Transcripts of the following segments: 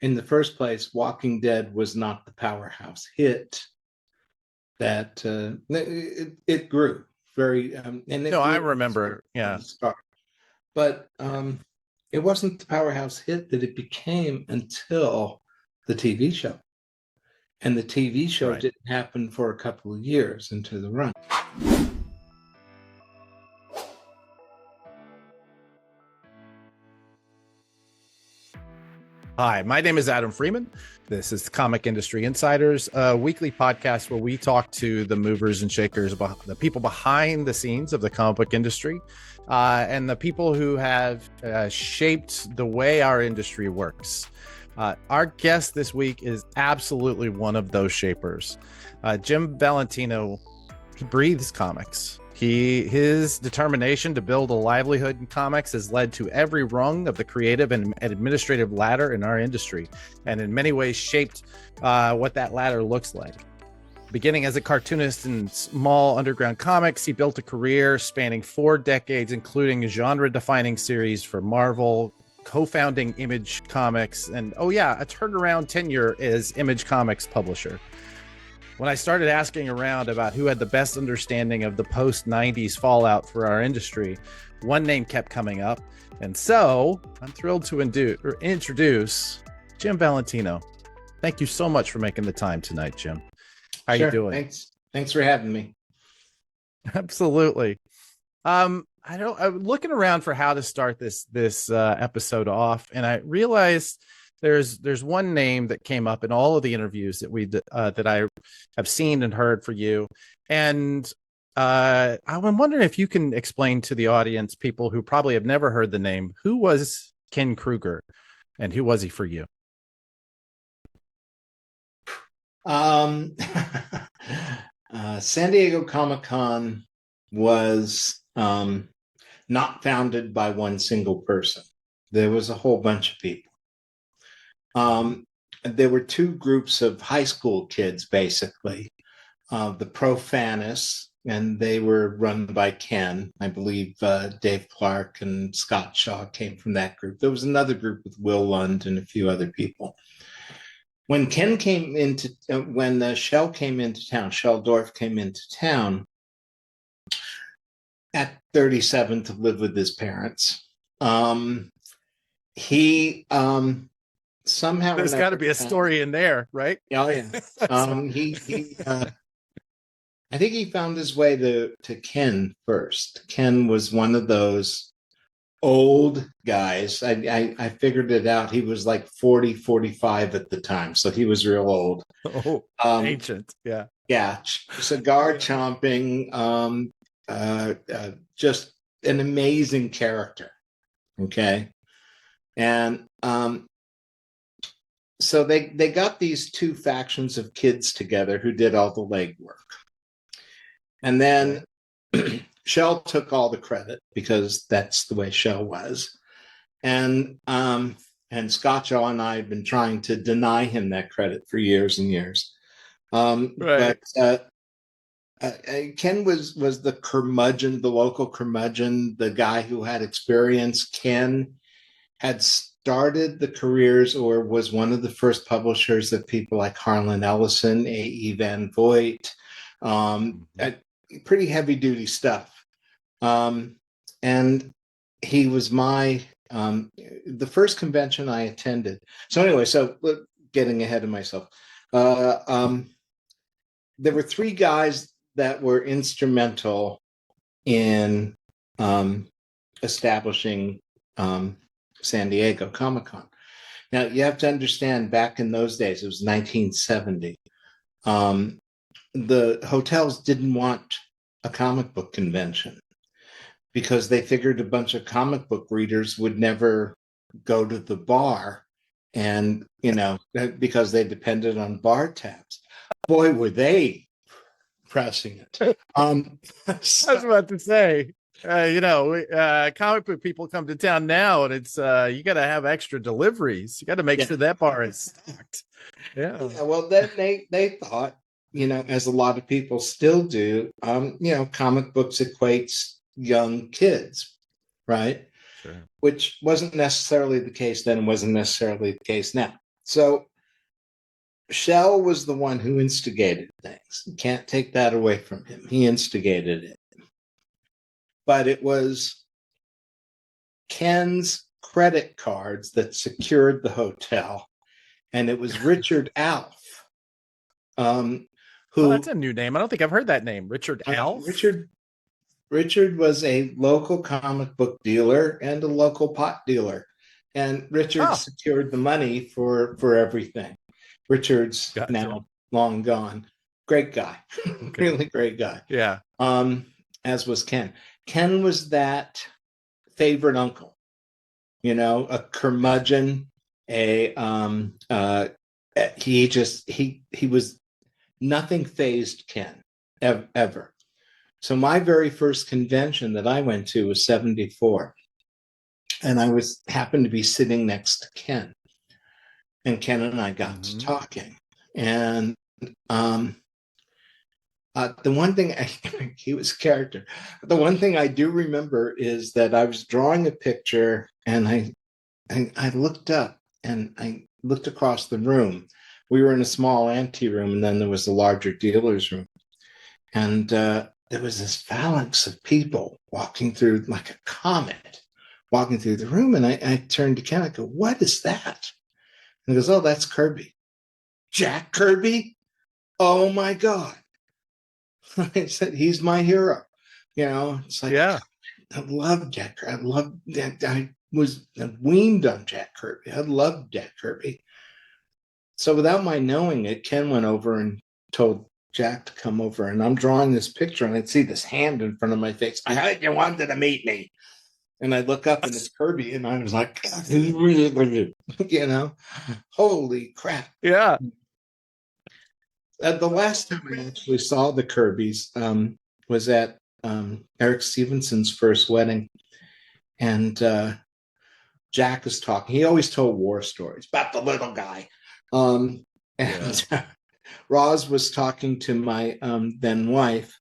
in the first place, Walking Dead was not the powerhouse hit that it grew very, and it No, I grew remember. Yeah. start. But it wasn't the powerhouse hit that it became until the TV show. And the TV show Right. didn't happen for a couple of years into the run. Hi, my name is Adam Freeman. This is Comic Industry Insiders, a weekly podcast where we talk to the movers and shakers, the people behind the scenes of the comic book industry, and the people who have shaped the way our industry works. Our guest this week is absolutely one of those shapers. JIM Valentino, he breathes comics. His determination to build a livelihood in comics has led to every rung of the creative and administrative ladder in our industry, and in many ways shaped what that ladder looks like. Beginning as a cartoonist in small underground comics, he built a career spanning 4 decades, including genre-defining series for Marvel, co-founding Image Comics, and a turnaround tenure as Image Comics publisher. When I started asking around about who had the best understanding of the post-90s fallout for our industry, one name kept coming up. And so I'm thrilled to introduce JIM Valentino. Thank you so much for making the time tonight, Jim. How are you doing? Thanks for having me. Absolutely. I'm looking around for how to start this episode off, and I realized there's one name that came up in all of the interviews that I have seen and heard for you, and I'm wondering if you can explain to the audience, people who probably have never heard the name, who was Ken Krueger, and who was he for you? San Diego Comic-Con was not founded by one single person. There was a whole bunch of people. There were 2 groups of high school kids, basically. The Profanists, and they were run by Ken. I believe Dave Clark and Scott Shaw came from that group. There was another group with Will Lund and a few other people. When Shell came into town, Shell Dorf came into town at 37 to live with his parents. He somehow there's got to be a story in there, right? Oh yeah. I think he found his way to Ken first. Ken was one of those old guys. I figured it out. He was like 40, 45 at the time, so he was real old. Oh, ancient. Yeah. Yeah, cigar chomping, just an amazing character. Okay. And so they got these 2 factions of kids together who did all the legwork. And then Shell took all the credit because that's the way Shell was. And Scott Shaw and I had been trying to deny him that credit for years and years. Right. But Ken was the curmudgeon, the local curmudgeon, the guy who had experience. Ken had started the careers or was one of the first publishers of people like Harlan Ellison, A.E. Van Voigt, pretty heavy duty stuff. And he was the first convention I attended. So anyway, getting ahead of myself, there were 3 guys that were instrumental in establishing San Diego Comic-Con. Now, you have to understand, back in those days, it was 1970. The hotels didn't want a comic book convention because they figured a bunch of comic book readers would never go to the bar, and, because they depended on bar tabs. Boy, were they pressing it. I was about to say, comic book people come to town now, and it's you got to have extra deliveries. You got to make sure that bar is stocked. Yeah. Well, then they thought, as a lot of people still do, comic books equates young kids, right? Sure. Which wasn't necessarily the case then, wasn't necessarily the case now. So Shell was the one who instigated things. You can't take that away from him. He instigated it. But it was Ken's credit cards that secured the hotel. And it was Richard Alf, Oh, that's who a new name. I don't think I've heard that name. Richard Alf. Richard was a local comic book dealer and a local pot dealer. And Richard secured the money for everything. Richard's now long gone. Great guy. Really great guy. Yeah. As was Ken. Ken was that favorite uncle, a curmudgeon, he was nothing fazed Ken ever. So my very first convention that I went to was 74. And I happened to be sitting next to Ken. And Ken and I got to talking. And the one thing, he was a character. The one thing I do remember is that I was drawing a picture and I looked up and I looked across the room. We were in a small ante room, and then there was the larger dealer's room. And there was this phalanx of people walking through like a comet, walking through the room. And I turned to Ken, I go, "What is that?" And he goes, "Oh, that's Kirby." "Jack Kirby? Oh my God." I said, "He's my hero." It's like, yeah, I love Jack Kirby. I love that. I was weaned on Jack Kirby. I loved Jack Kirby. So without my knowing it, Ken went over and told Jack to come over. And I'm drawing this picture and I'd see this hand in front of my face. "I heard you wanted to meet me." And I look up and it's Kirby. And I was like, holy crap. Yeah. The last time I actually saw the Kirbys was at Eric Stevenson's first wedding. And Jack was talking. He always told war stories about the little guy. Roz was talking to my then wife.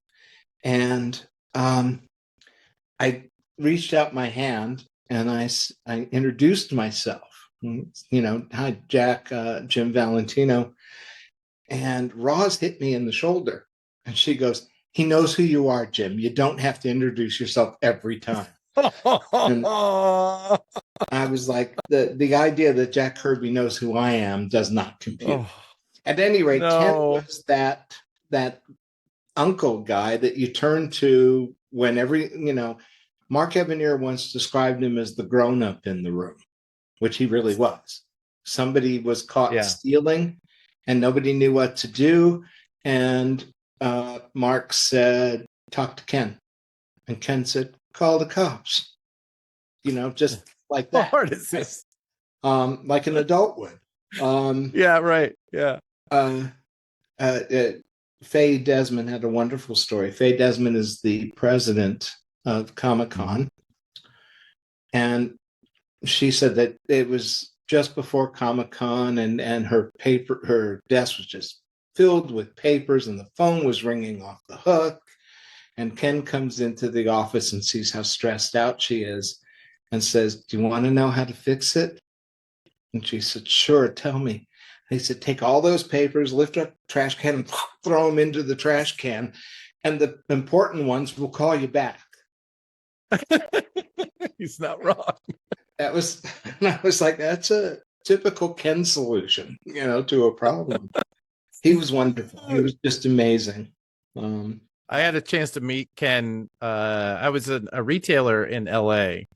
And I reached out my hand and I introduced myself. "Hi, Jack, Jim Valentino." And Roz hit me in the shoulder and she goes, "He knows who you are, Jim. You don't have to introduce yourself every time." And I was like, the idea that Jack Kirby knows who I am does not compute. At any rate, Ken was that uncle guy that you turn to whenever, Mark Evanier once described him as the grown-up in the room, which he really was. Somebody was caught stealing and nobody knew what to do. And Mark said, "Talk to Ken." And Ken said, "Call the cops." Just like that. How hard is this? Like an adult would. Yeah, right. Yeah. Faye Desmond had a wonderful story. Faye Desmond is the president of Comic-Con. And she said that it was just before Comic-Con and her desk was just filled with papers and the phone was ringing off the hook. And Ken comes into the office and sees how stressed out she is and says, "Do you want to know how to fix it?" And she said, "Sure, tell me." He said, "Take all those papers, lift up the trash can and throw them into the trash can. And the important ones will call you back." He's not wrong. I was like, that's a typical Ken solution, to a problem. He was wonderful. He was just amazing. I had a chance to meet Ken. I was a retailer in LA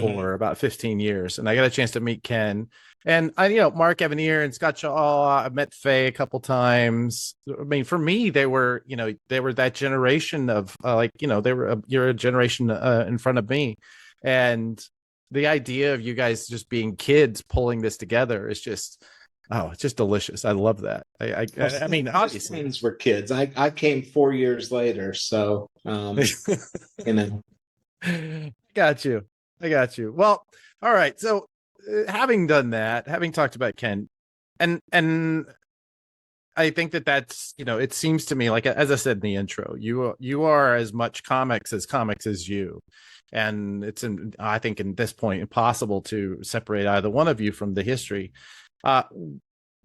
for about 15 years, and I got a chance to meet Ken. And Mark Evanier and Scott Shaw, I met Faye a couple times. I mean, for me, they were that generation of you're a generation in front of me. And the idea of you guys just being kids pulling this together is just, it's just delicious. I love that. I mean, obviously things were kids. I came 4 years later. So, I got you. Well, all right. So having done that, having talked about Ken, and I think that's, it seems to me like, as I said in the intro, you are as much comics as you. And it's, I think, in this point, impossible to separate either one of you from the history.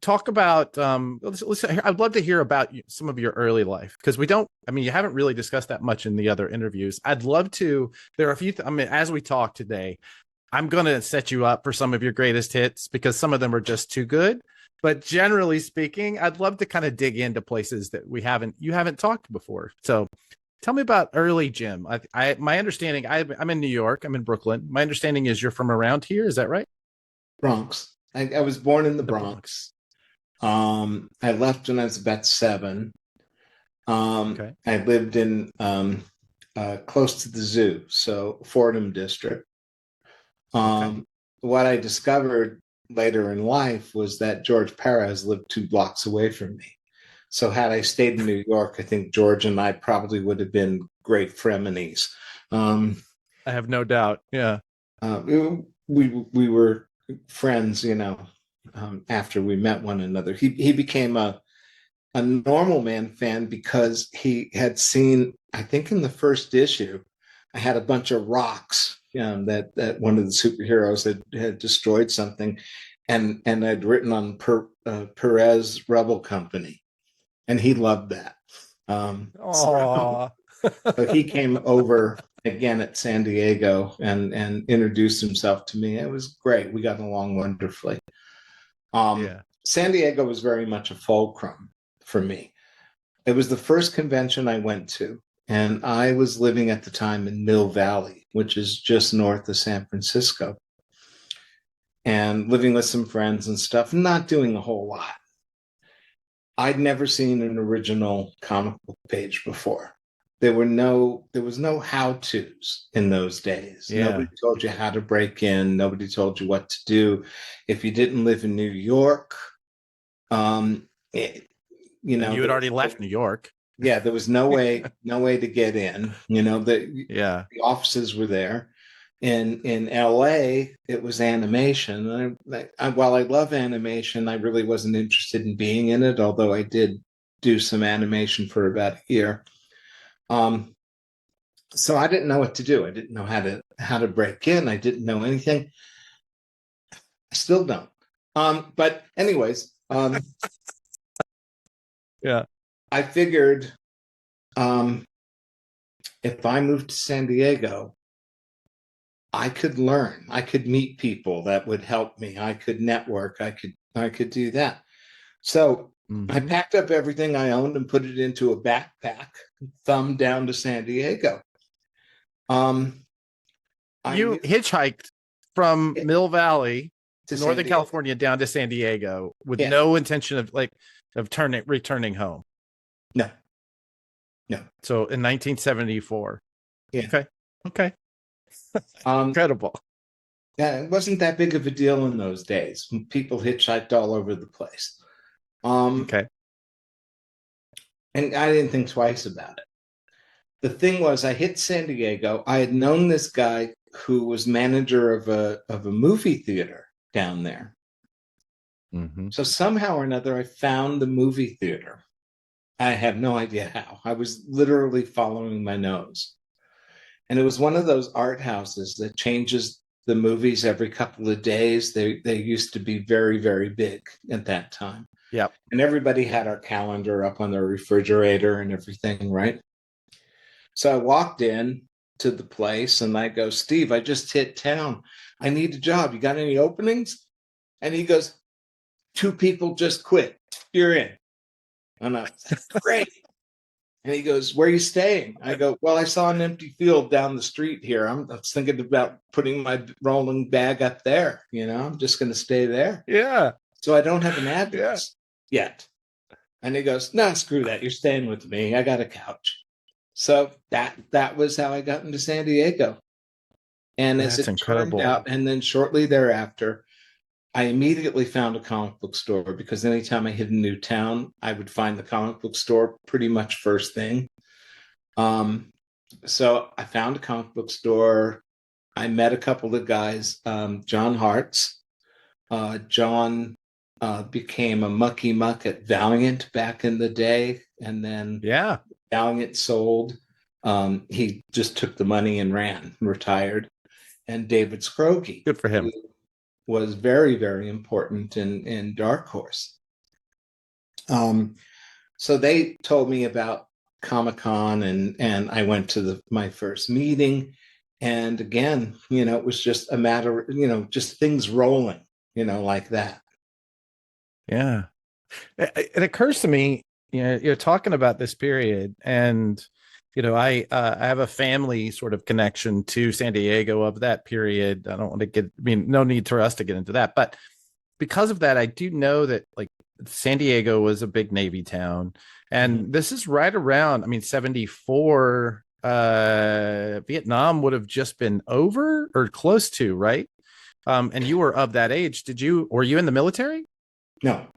talk about I'd love to hear about some of your early life, because we don't, I mean, you haven't really discussed that much in the other interviews. I'd love to. There are a few I mean, as we talk today, I'm going to set you up for some of your greatest hits because some of them are just too good. But generally speaking, I'd love to kind of dig into places that you haven't talked before. So tell me about early Jim. My understanding, I'm in New York. I'm in Brooklyn. My understanding is you're from around here. Is that right? Bronx. I was born in the The Bronx. Bronx. I left when I was about 7. Okay. I lived in close to the zoo, so Fordham District. Okay. What I discovered later in life was that George Perez lived 2 blocks away from me. So had I stayed in New York, I think George and I probably would have been great frenemies. Um, I have no doubt. Yeah. we were friends, after we met one another. He became a Normal Man fan because he had seen, I think in the first issue, I had a bunch of rocks, that one of the superheroes had destroyed something, and I'd written on Perez Rebel Company, and he loved that. Oh, So he came over again at San Diego and introduced himself to me. It was great. We got along wonderfully. yeah. San Diego was very much a fulcrum for me. It was the first convention I went to, and I was living at the time in Mill Valley, which is just north of San Francisco, and living with some friends and stuff, not doing a whole lot. I'd never seen an original comic book page before. There was no how-tos in those days. Yeah. Nobody told you how to break in. Nobody told you what to do. If you didn't live in New York, um, it, And you had already left New York. yeah, there was no way to get in. Yeah. The offices were there. In LA, it was animation. While I love animation, I really wasn't interested in being in it, although I did do some animation for about a year. So I didn't know what to do. I didn't know how to break in. I didn't know anything. I still don't. But anyways, Yeah. I figured, if I moved to San Diego, I could learn. I could meet people that would help me. I could network. I could do that. So I packed up everything I owned and put it into a backpack, thumbed down to San Diego. You hitchhiked from Mill Valley to Northern California down to San Diego with no intention of returning home. No. So in 1974. Yeah. Okay. Incredible. Yeah, it wasn't that big of a deal in those days. People hitchhiked all over the place. Okay. And I didn't think twice about it. The thing was, I hit San Diego. I had known this guy who was manager of a movie theater down there. Mm-hmm. So somehow or another, I found the movie theater. I have no idea how. I was literally following my nose. And it was one of those art houses that changes the movies every couple of days. They used to be very, very big at that time. Yep. And everybody had our calendar up on their refrigerator and everything, right? So I walked in to the place and I go, Steve, I just hit town. I need a job. You got any openings? And he goes, 2 people just quit. You're in. And I was like, great. And he goes, where are you staying? I go, well, I saw an empty field down the street here. I was thinking about putting my rolling bag up there. I'm just going to stay there. Yeah. So I don't have an address yet. And he goes, no, screw that. You're staying with me. I got a couch. So that was how I got into San Diego. And as it turned out, and then shortly thereafter, I immediately found a comic book store, because anytime I hit a new town, I would find the comic book store pretty much first thing. So I found a comic book store. I met a couple of guys, John Hartz. John became a mucky muck at Valiant back in the day. And then Valiant sold. He just took the money and ran, retired. And David Scroggie. Good for him. Was very, very important in Dark Horse. So they told me about Comic-Con, and I went to my first meeting. And again, it was just a matter, just things rolling, like that. Yeah. It occurs to me, you're talking about this period, and I have a family sort of connection to San Diego of that period. I don't want to no need for us to get into that, but because of that, I do know that like San Diego was a big Navy town, and this is right around, 74. Vietnam would have just been over or close to, right? And you were of that age. Were you in the military? No,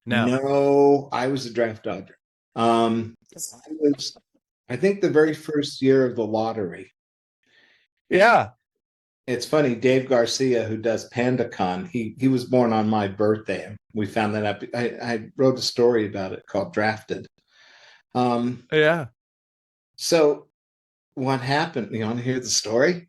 No. no, I was a draft dodger. I think, the very first year of the lottery. Yeah. It's funny, Dave Garcia, who does PandaCon, he was born on my birthday. We found that out. I wrote a story about it called Drafted. Yeah. So what happened? You want to hear the story?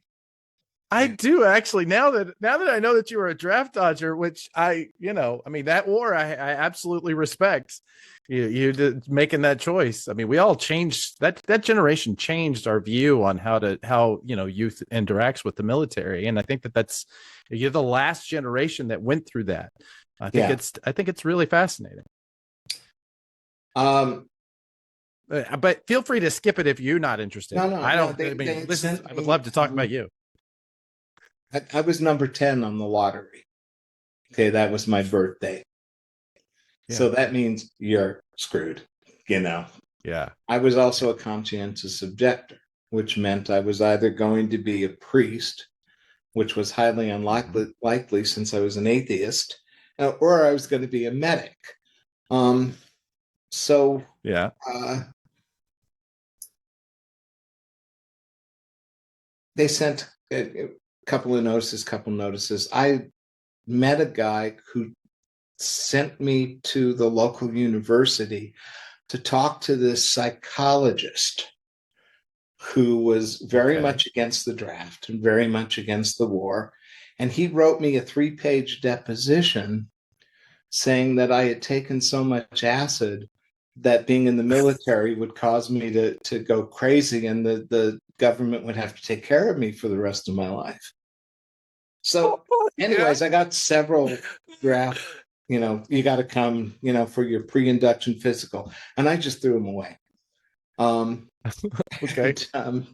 I do actually. Now that I know that you were a draft dodger, which that war I absolutely respect. You did making that choice. We all changed that generation changed our view on how youth interacts with the military, and I think you're the last generation that went through that. I think it's really fascinating. But feel free to skip it if you're not interested. No, I don't. I would love to talk about you. I was number 10 on the lottery. Okay, that was my birthday. Yeah. So that means you're screwed, Yeah. I was also a conscientious objector, which meant I was either going to be a priest, which was highly unlikely since I was an atheist, or I was going to be a medic. So yeah. They sent a couple notices. I met a guy who sent me to the local university to talk to this psychologist who was very much against the draft and very much against the war. And he wrote me a 3-page deposition saying that I had taken so much acid that being in the military would cause me to go crazy, and the government would have to take care of me for the rest of my life. So anyways, I got several draft, you got to come, for your pre-induction physical. And I just threw them away. Okay. And,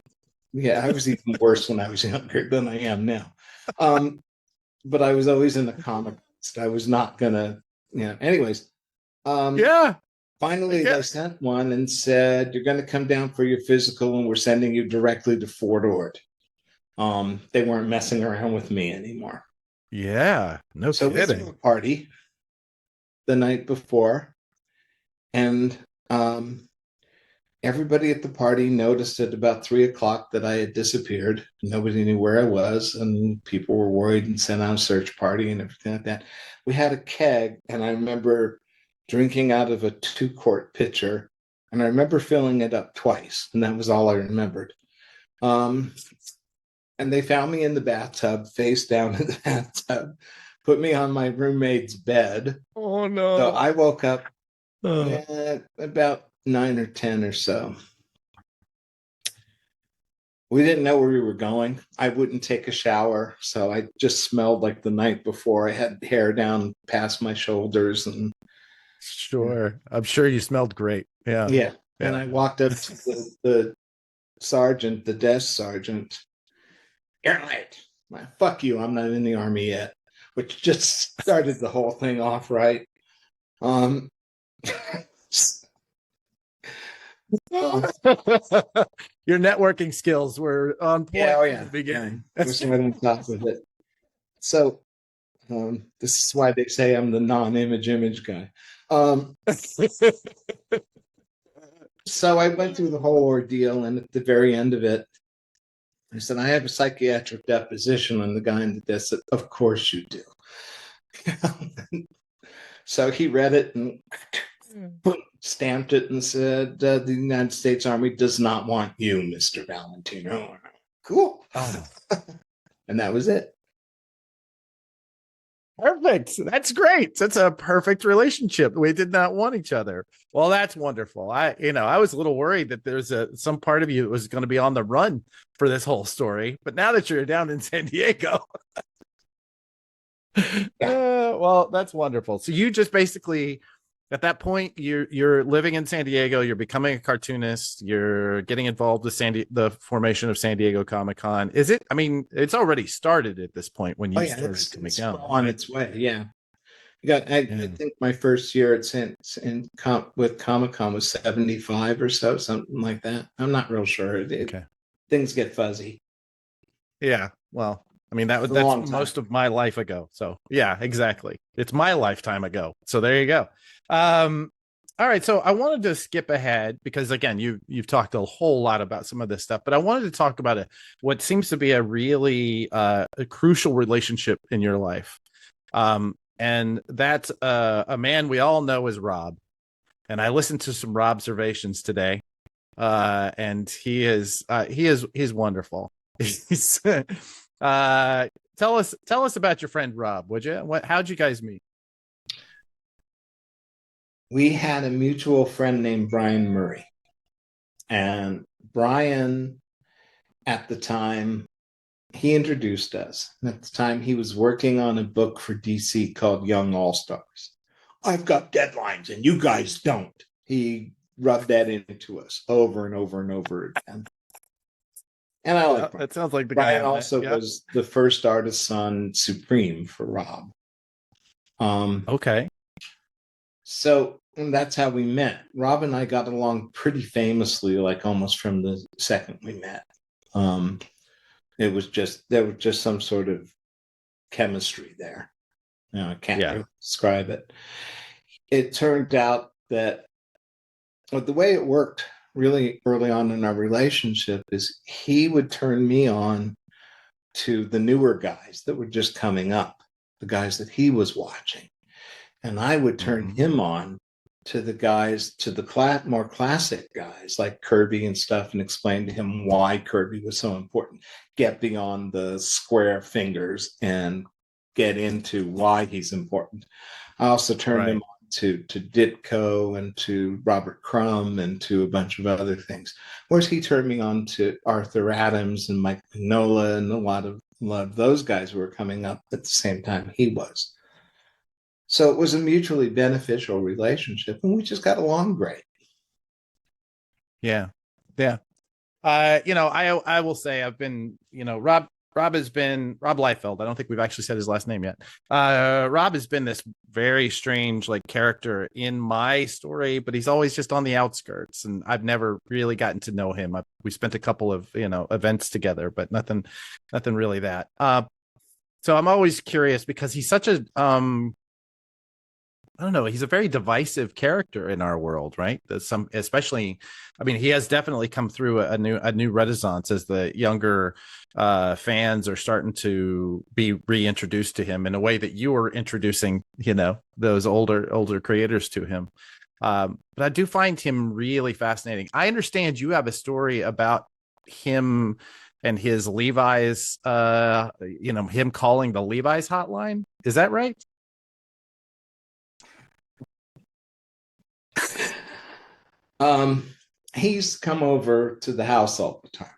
I was even worse when I was younger than I am now. But I was always in the comic. I was not going to, anyways. Finally, they sent one and said, you're going to come down for your physical, and we're sending you directly to Fort Ord. They weren't messing around with me anymore. Yeah, no so kidding. So we threw a party the night before, and everybody at the party noticed at about 3:00 that I had disappeared. Nobody knew where I was, and people were worried and sent out a search party and everything like that. We had a keg, and I remember drinking out of a 2-quart pitcher, and I remember filling it up twice, and that was all I remembered. And they found me in the bathtub, face down in the bathtub, put me on my roommate's bed. Oh, no. So I woke up at about 9 or 10 or so. We didn't know where we were going. I wouldn't take a shower, so I just smelled like the night before. I had hair down past my shoulders. And sure. I'm sure you smelled great. Yeah. And I walked up to the sergeant, the desk sergeant. You're late. Fuck you, I'm not in the Army yet, which just started the whole thing off right. Your networking skills were on point at the beginning. I was right on top of it. So this is why they say I'm the non-image guy. So I went through the whole ordeal, and at the very end of it, I said, I have a psychiatric deposition on the guy in the desk. Said, of course you do. So he read it and stamped it and said, the United States Army does not want you, Mr. Valentino. Cool. And that was it. Perfect. That's great. That's a perfect relationship. We did not want each other. Well, that's wonderful. I was a little worried that there's some part of you that was going to be on the run for this whole story. But now that you're down in San Diego, well, that's wonderful. So you just basically, at that point, you're living in San Diego. You're becoming a cartoonist. You're getting involved with the formation of San Diego Comic-Con. Is it? I mean, it's already started at this point when you started coming down. On its way. Yeah. I think my first year at with Comic-Con was 75 or so, something like that. I'm not real sure. Okay. Things get fuzzy. Yeah. Well, I mean, that's most of my life ago. So yeah, exactly. It's my lifetime ago. So there you go. All right. So I wanted to skip ahead because again, you've talked a whole lot about some of this stuff, but I wanted to talk about what seems to be a really a crucial relationship in your life. And that's a man we all know as Rob. And I listened to some Rob observations today. And he's wonderful. He's tell us about your friend Rob, would you? How'd you guys meet? We had a mutual friend named Brian Murray. And Brian, at the time, he introduced us. And at the time, he was working on a book for DC called Young All-Stars. I've got deadlines and you guys don't. He rubbed that into us over and over and over again. And I like that. Sounds like the Brian guy also was the first artist on Supreme for Rob. Okay. So that's how we met. Rob and I got along pretty famously, like almost from the second we met. There was just some sort of chemistry there. I can't really describe it. It turned out that the way it worked really early on in our relationship is he would turn me on to the newer guys that were just coming up, the guys that he was watching. And I would turn him on to the guys, to the more classic guys like Kirby and stuff, and explain to him why Kirby was so important. Get beyond the square fingers and get into why he's important. I also turned him on to Ditko and to Robert Crumb and to a bunch of other things. Whereas he turned me on to Arthur Adams and Mike Mignola and a lot of those guys who were coming up at the same time he was. So it was a mutually beneficial relationship, and we just got along great. Yeah. Yeah. I will say I've been, Rob Liefeld. I don't think we've actually said his last name yet. Rob has been this very strange character in my story, but he's always just on the outskirts, and I've never really gotten to know him. We spent a couple of events together, but nothing really that. So I'm always curious because he's such a I don't know. He's a very divisive character in our world, right? Especially, I mean, he has definitely come through a new renaissance as the younger fans are starting to be reintroduced to him in a way that you were introducing, those older creators to him. But I do find him really fascinating. I understand you have a story about him and his Levi's, him calling the Levi's hotline. Is that right? He's come over to the house all the time.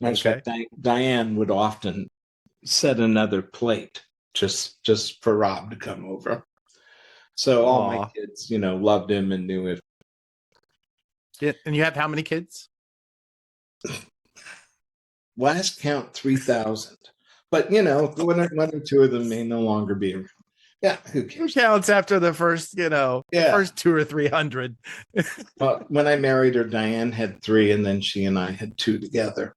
Matter of fact, Diane would often set another plate just for Rob to come over. So all my kids, loved him and knew it. Yeah, and you have how many kids? Last count 3,000. But one or two of them may no longer be around. Yeah, who cares? Who counts after the first, first 200 or 300? Well, when I married her, Diane had 3, and then she and I had 2 together.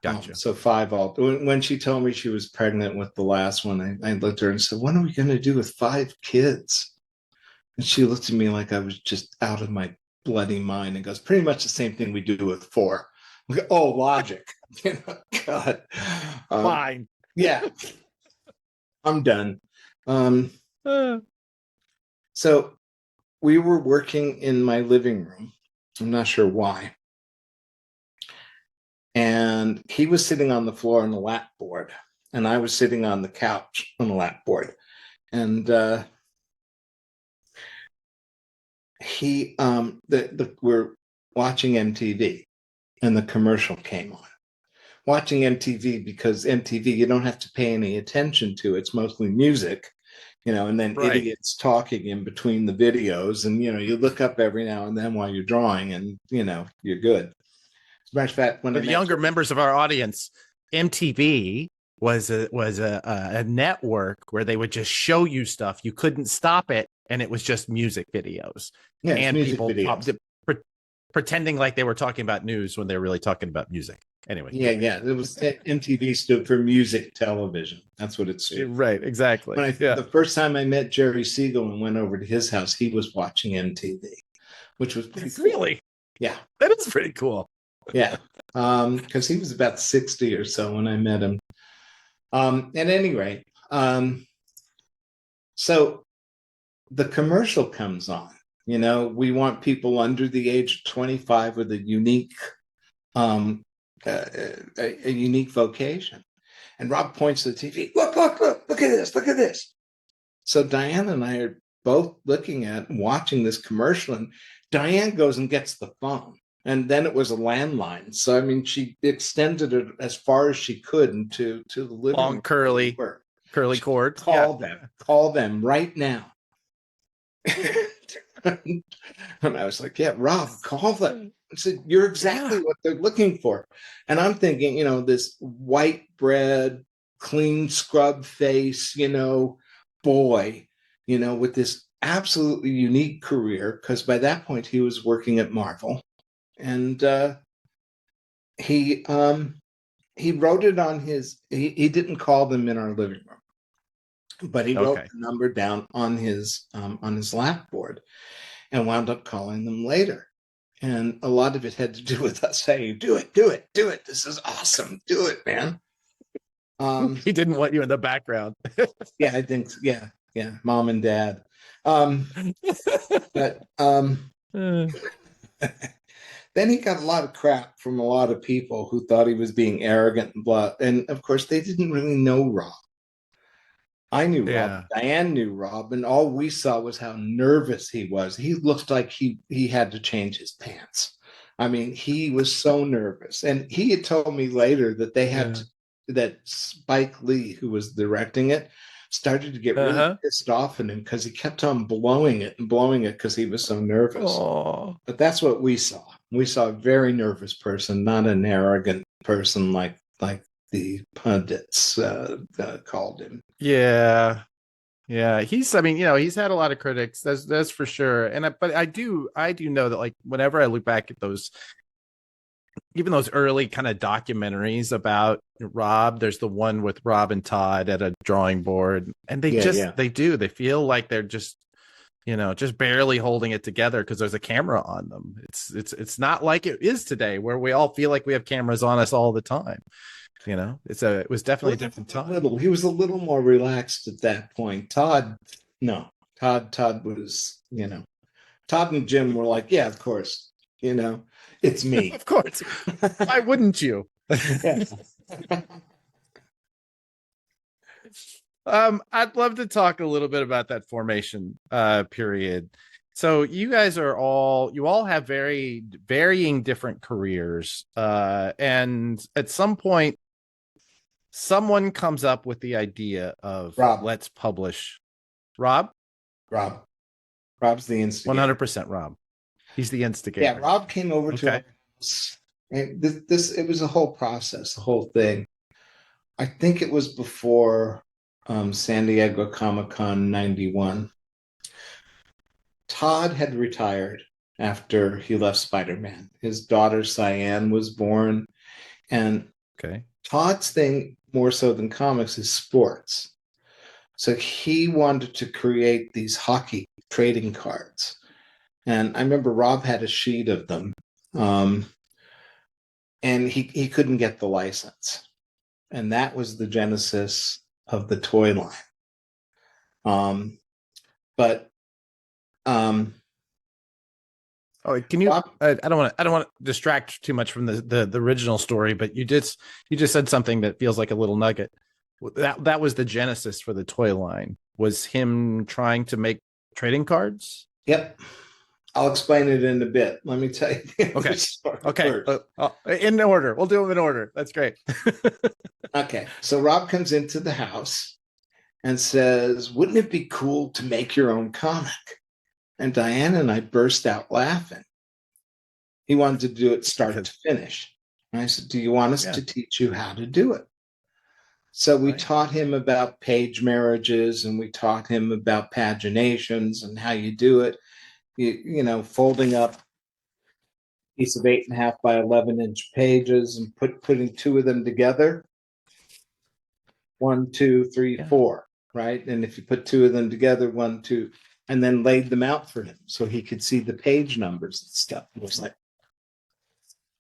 Gotcha. So 5 all. When she told me she was pregnant with the last one, I looked at her and said, "What are we going to do with 5 kids?" And she looked at me like I was just out of my bloody mind and goes, "Pretty much the same thing we do with 4." I'm like, oh, logic. God. Fine. Yeah. I'm done. So we were working in my living room. I'm not sure why. And he was sitting on the floor on the lap board. and I was sitting on the couch on the lap board, and we're watching MTV, and the commercial came on. Watching MTV, because MTV, you don't have to pay any attention to. It's mostly music, and then idiots talking in between the videos. And, you look up every now and then while you're drawing, and, you're good. As a matter of fact, for the younger members of our audience, MTV was a network where they would just show you stuff. You couldn't stop it. And it was just music videos. Yeah, and music people videos. Pretending like they were talking about news when they were really talking about music. Anyway. Yeah. It was MTV stood for music television. That's what it stood. Right, exactly. The first time I met Jerry Siegel and went over to his house, he was watching MTV, which was pretty cool. Really? Yeah. That is pretty cool. Yeah. Because he was about 60 or so when I met him. At any rate, so the commercial comes on. We want people under the age of 25 with a unique a unique vocation. And Rob points to the TV. Look at this. So Diane and I are both looking at watching this commercial, and Diane goes and gets the phone. And then it was a landline. So, I mean, she extended it as far as she could into the living long, curly cord. Call them right now. And I was like, yeah, Rob, call them. I said, you're exactly what they're looking for. And I'm thinking, this white bread, clean scrub face, boy, with this absolutely unique career, because by that point he was working at Marvel. And he wrote it on his, he didn't call them in our living room, but he wrote the number down on his lap board and wound up calling them later. And a lot of it had to do with us saying, do it. This is awesome. Do it, man. He didn't want you in the background. Yeah, I think, yeah. Mom and dad. But then he got a lot of crap from a lot of people who thought he was being arrogant and blah. And of course, they didn't really know Rob. I knew Rob. Diane knew Rob, and all we saw was how nervous he was. He looked like he had to change his pants. I mean, he was so nervous. And he had told me later that they had that Spike Lee, who was directing it, started to get really pissed off at him because he kept on blowing it because he was so nervous. Aww. But that's what we saw. We saw a very nervous person, not an arrogant person like the pundits called him. Yeah. He's he's had a lot of critics. That's for sure. But I do know that, like, whenever I look back at even those early kind of documentaries about Rob, there's the one with Rob and Todd at a drawing board, and they they feel like they're just barely holding it together because there's a camera on them. It's not like it is today where we all feel like we have cameras on us all the time. It was definitely a different time. He was a little more relaxed at that point. Todd was, Todd and Jim were like, yeah, of course, it's me. Of course. Why wouldn't you? I'd love to talk a little bit about that formation period. So you guys you all have very varying different careers. And at some point, someone comes up with the idea of let's publish. Rob? Rob's the instigator. 100% Rob. He's the instigator. Yeah, Rob came over to us. And it was a whole process, the whole thing. I think it was before San Diego Comic-Con 91. Todd had retired after he left Spider-Man. His daughter Cyan was born. And Todd's thing, more so than comics, is sports. So he wanted to create these hockey trading cards. And I remember Rob had a sheet of them. And he couldn't get the license. And that was the genesis of the toy line. Can you? I don't want to distract too much from the original story, but you just said something that feels like a little nugget. That was the genesis for the toy line, was him trying to make trading cards. Yep. I'll explain it in a bit. Let me tell you the Okay. story Okay. first. In order. We'll do them in order. That's great. Okay. So Rob comes into the house and says, "Wouldn't it be cool to make your own comic?" And Diana and I burst out laughing. He wanted to do it start to finish. And I said, "Do you want us to teach you how to do it?" So we taught him about page marriages, and we taught him about paginations and how you do it. You know, folding up a piece of 8.5 by 11-inch pages and putting two of them together. 1, 2, 3, 4, right? And if you put two of them together, 1, 2, and then laid them out for him so he could see the page numbers and stuff. It was like,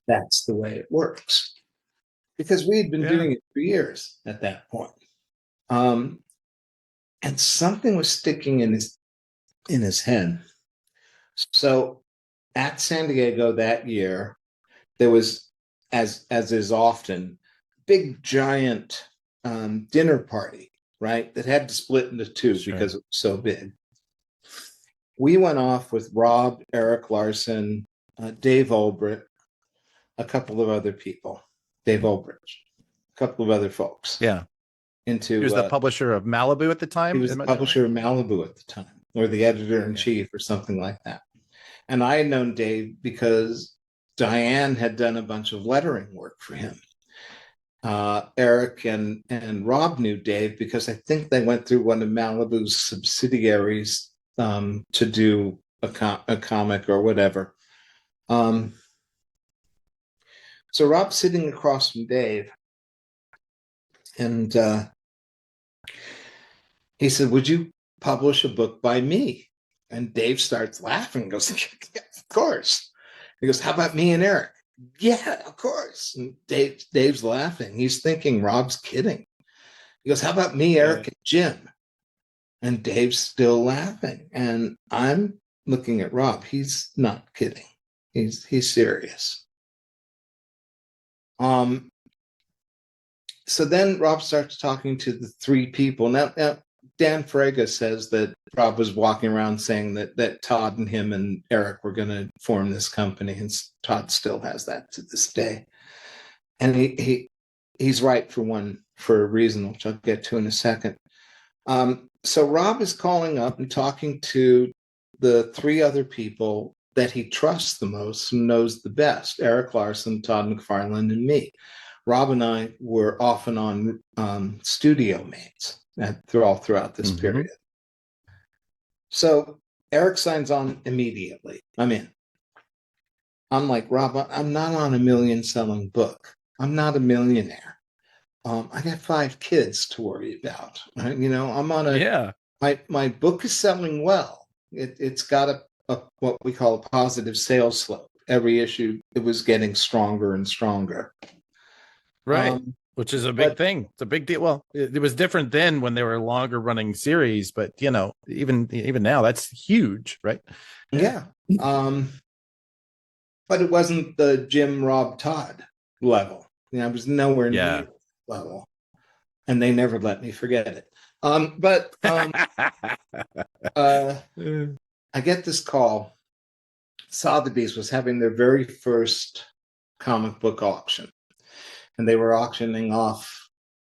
that's the way it works. Because we had been doing it for years at that point. And something was sticking in his head. So at San Diego that year, there was, as is often, big giant dinner party, right? That had to split into two because it was so big. We went off with Rob, Eric Larson, Dave Ulbrich, a couple of other people, Dave Ulbrich, a couple of other folks. Yeah. Into he was the publisher of Malibu at the time. He was the publisher of Malibu at the time, or the editor-in-chief or something like that. And I had known Dave because Diane had done a bunch of lettering work for him. Eric and Rob knew Dave because I think they went through one of Malibu's subsidiaries to do a comic or whatever. So Rob's sitting across from Dave, and he said, "Would you publish a book by me?" And Dave starts laughing and goes, "Yeah, of course." He goes, "How about me and Eric?" "Yeah, of course." And Dave's laughing. He's thinking Rob's kidding. He goes, "How about me, Eric, and Jim?" And Dave's still laughing. And I'm looking at Rob. He's not kidding. He's serious. So then Rob starts talking to the three people. Now Dan Frega says that Rob was walking around saying that Todd and him and Eric were going to form this company, and Todd still has that to this day. And he's right for a reason, which I'll get to in a second. So Rob is calling up and talking to the three other people that he trusts the most and knows the best: Eric Larson, Todd McFarlane, and me. Rob and I were off and on studio mates throughout this period. So Eric signs on immediately. I'm in. I'm like, "Rob, I'm not on a million-selling book. I'm not a millionaire. I got 5 kids to worry about. You know, I'm on a my book is selling well. It's got a what we call a positive sales slope. Every issue it was getting stronger and stronger." Right. Which is a big thing. It's a big deal. Well, it was different then when they were longer running series, but you know, even now, that's huge, right? Yeah. But it wasn't the Jim, Rob, Todd level. You know, I was nowhere near level, and they never let me forget it. But I get this call. Sotheby's was having their very first comic book auction, and they were auctioning off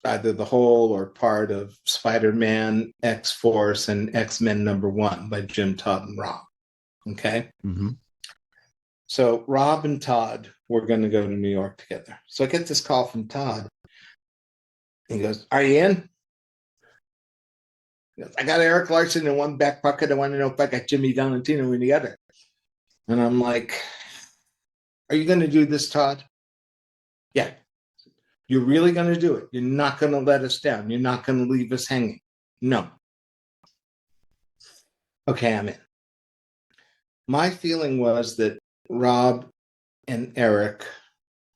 either the whole or part of Spider-Man, X-Force, and X-Men #1 by Jim, Todd, and Rob. Okay? So Rob and Todd were going to go to New York together. So I get this call from Todd. He goes, "Are you in?" He goes, "I got Eric Larson in one back pocket. I want to know if I got Jimmy Valentino in the other." And I'm like, "Are you going to do this, Todd?" "Yeah." "You're really going to do it? You're not going to let us down? You're not going to leave us hanging?" "No." "Okay, I'm in." My feeling was that Rob and Eric,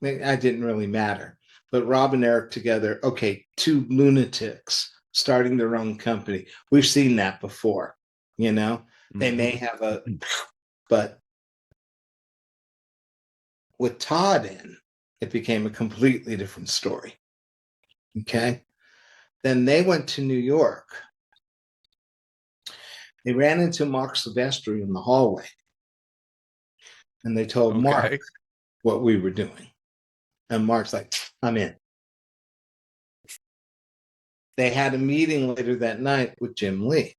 I didn't really matter, but Rob and Eric together, okay, 2 lunatics starting their own company. We've seen that before, you know? They may have but with Todd in, it became a completely different story. Okay? Then they went to New York. They ran into Mark Silvestri in the hallway, and they told Mark what we were doing. And Mark's like, I'm in. They had a meeting later that night with Jim Lee.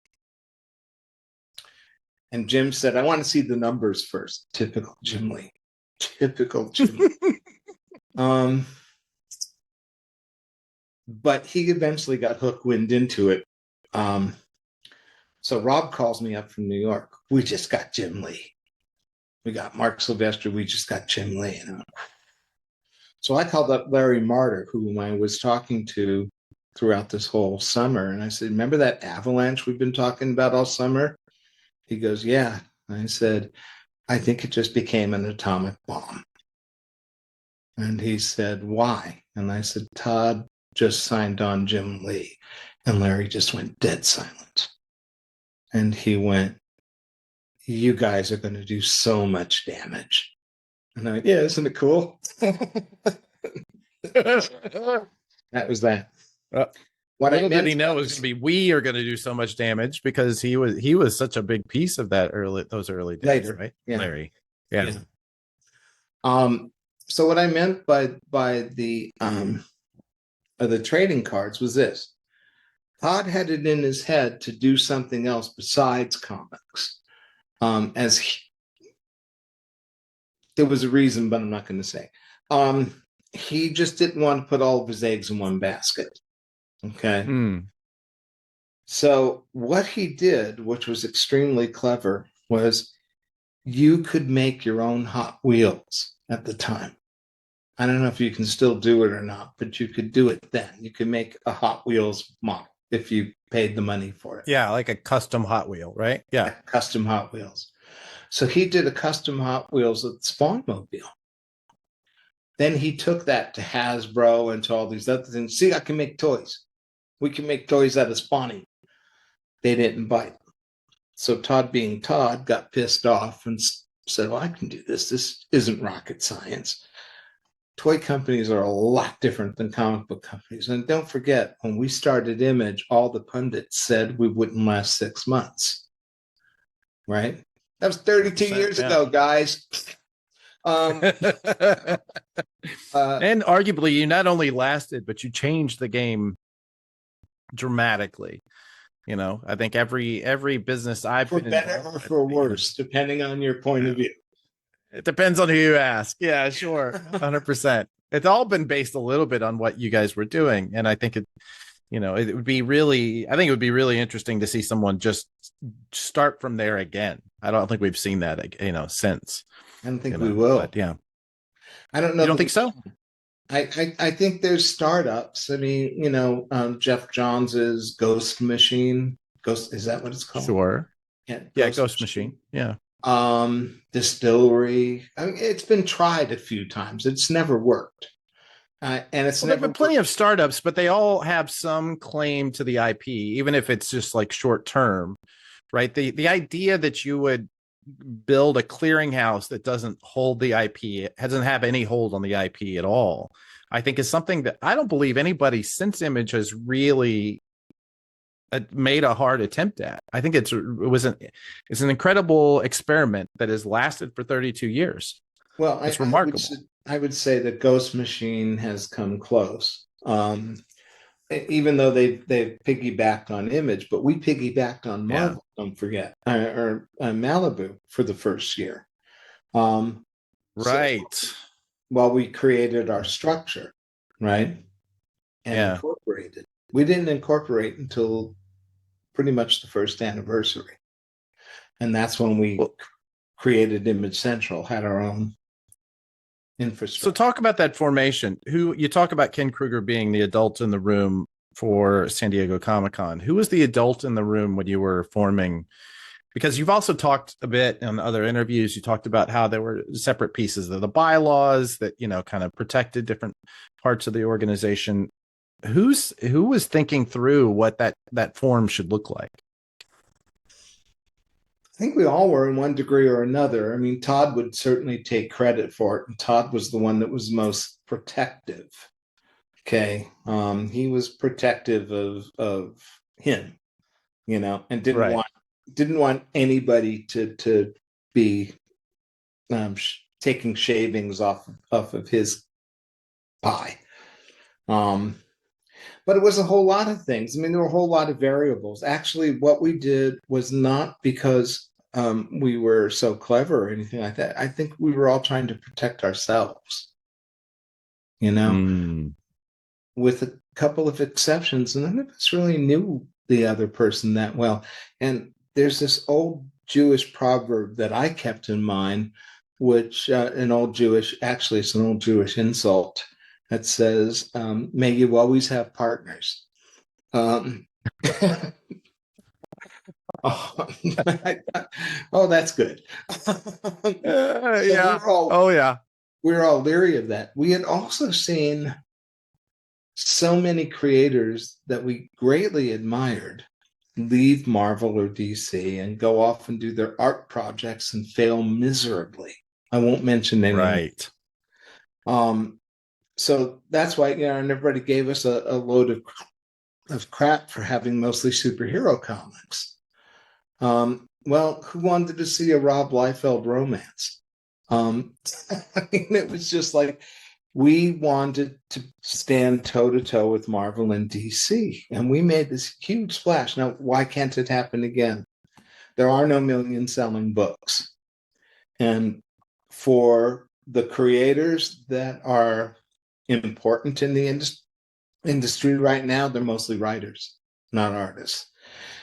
And Jim said, I want to see the numbers first. Typical Jim Lee. Typical Jim Lee. But he eventually got hook wind into it. So Rob calls me up from New York. We just got Jim Lee. We got Mark Silvestri. We just got Jim Lee. So I called up Larry Martyr, whom I was talking to throughout this whole summer. And I said, remember that avalanche we've been talking about all summer? He goes, yeah. I said, I think it just became an atomic bomb. And he said, why? And I said, Todd just signed on Jim Lee. And Larry just went dead silent. And he went, you guys are going to do so much damage. And I went, yeah, isn't it cool? That was that. What little did he know was going to be, we are going to do so much damage, because he was such a big piece of those early days, later, right? Yeah. Larry. Yeah. So what I meant by the trading cards was this. Todd had it in his head to do something else besides comics. There was a reason, but I'm not going to say. He just didn't want to put all of his eggs in one basket. Okay. So what he did, which was extremely clever, was you could make your own Hot Wheels at the time. I don't know if you can still do it or not, but you could do it then. You could make a Hot Wheels model if you paid the money for it. Yeah, like a custom Hot Wheel, right? Yeah. Custom Hot Wheels. So he did a custom Hot Wheels at Spawnmobile. Then he took that to Hasbro and to all these other things. See, I can make toys. We can make toys out of Spawny. They didn't bite. So Todd, being Todd, got pissed off and said, well, I can do this. This isn't rocket science. Toy companies are a lot different than comic book companies. And don't forget, when we started Image, all the pundits said we wouldn't last 6 months. Right? That was 32 years ago, guys. And arguably, you not only lasted, but you changed the game dramatically. I think every business I've been in, for better or for worse, depending on your point of view. It depends on who you ask. Yeah, sure. 100%. It's all been based a little bit on what you guys were doing. And I think it would be really interesting to see someone just start from there again. I don't think we've seen that, since. I don't think we will. But yeah. I don't know. You don't think so? I think there's startups. I mean, Jeff Johns's Ghost Machine. Is that what it's called? Sure. Yeah, Ghost Machine. Yeah. Distillery. I mean, it's been tried a few times. It's never worked. And it's there have been plenty of startups, but they all have some claim to the IP, even if it's just like short term, right? The idea that you would build a clearinghouse that doesn't hold the IP, it doesn't have any hold on the IP at all, I think is something that I don't believe anybody since Image has really made a hard attempt at. I think it's an incredible experiment that has lasted for 32 years. Well, it's remarkable. I would say that Ghost Machine has come close, even though they've piggybacked on Image, but we piggybacked on Marvel. Yeah. Don't forget, or Malibu for the first year. Right. So, while we created our structure, right, and incorporated. We didn't incorporate until pretty much the first anniversary. And that's when we created Image Central, had our own infrastructure. So talk about that formation. You talk about Ken Krueger being the adult in the room for San Diego Comic-Con. Who was the adult in the room when you were forming? Because you've also talked a bit in other interviews, you talked about how there were separate pieces of the bylaws that, kind of protected different parts of the organization. Who was thinking through what that form should look like? I think we all were in one degree or another. I mean, Todd would certainly take credit for it, and Todd was the one that was most protective. Okay. He was protective of him, and Right. didn't want anybody to be taking shavings off of his pie. Um, but it was a whole lot of things. I mean, there were a whole lot of variables. Actually, what we did was not because we were so clever or anything like that. I think we were all trying to protect ourselves, you know, Mm. with a couple of exceptions. And none of us really knew the other person that well. And there's this old Jewish proverb that I kept in mind, which actually, it's an old Jewish insult that says, may you always have partners. Um, oh, oh, that's good. So Yeah. Oh, yeah. we were all leery of that. We had also seen so many creators that we greatly admired leave Marvel or DC and go off and do their art projects and fail miserably. I won't mention any. Right. So that's why, and everybody gave us a load of crap for having mostly superhero comics. Well, who wanted to see a Rob Liefeld romance? I mean, it was just like we wanted to stand toe to toe with Marvel and DC, and we made this huge splash. Now, why can't it happen again? There are no million selling books. And for the creators that are important in the industry right now, they're mostly writers, not artists.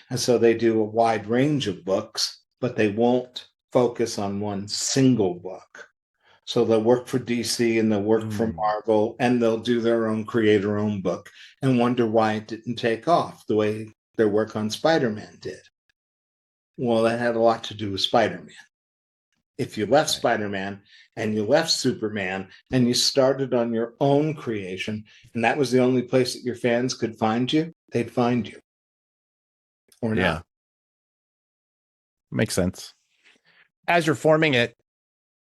And so they do a wide range of books, but they won't focus on one single book. So they'll work for DC and they'll work for Marvel and they'll do their own creator-owned book and wonder why it didn't take off the way their work on Spider-Man did. Well, that had a lot to do with Spider-Man. If you left Spider-Man and you left Superman and you started on your own creation, and that was the only place that your fans could find you, they'd find you. Or Yeah. not. Makes sense. As you're forming it,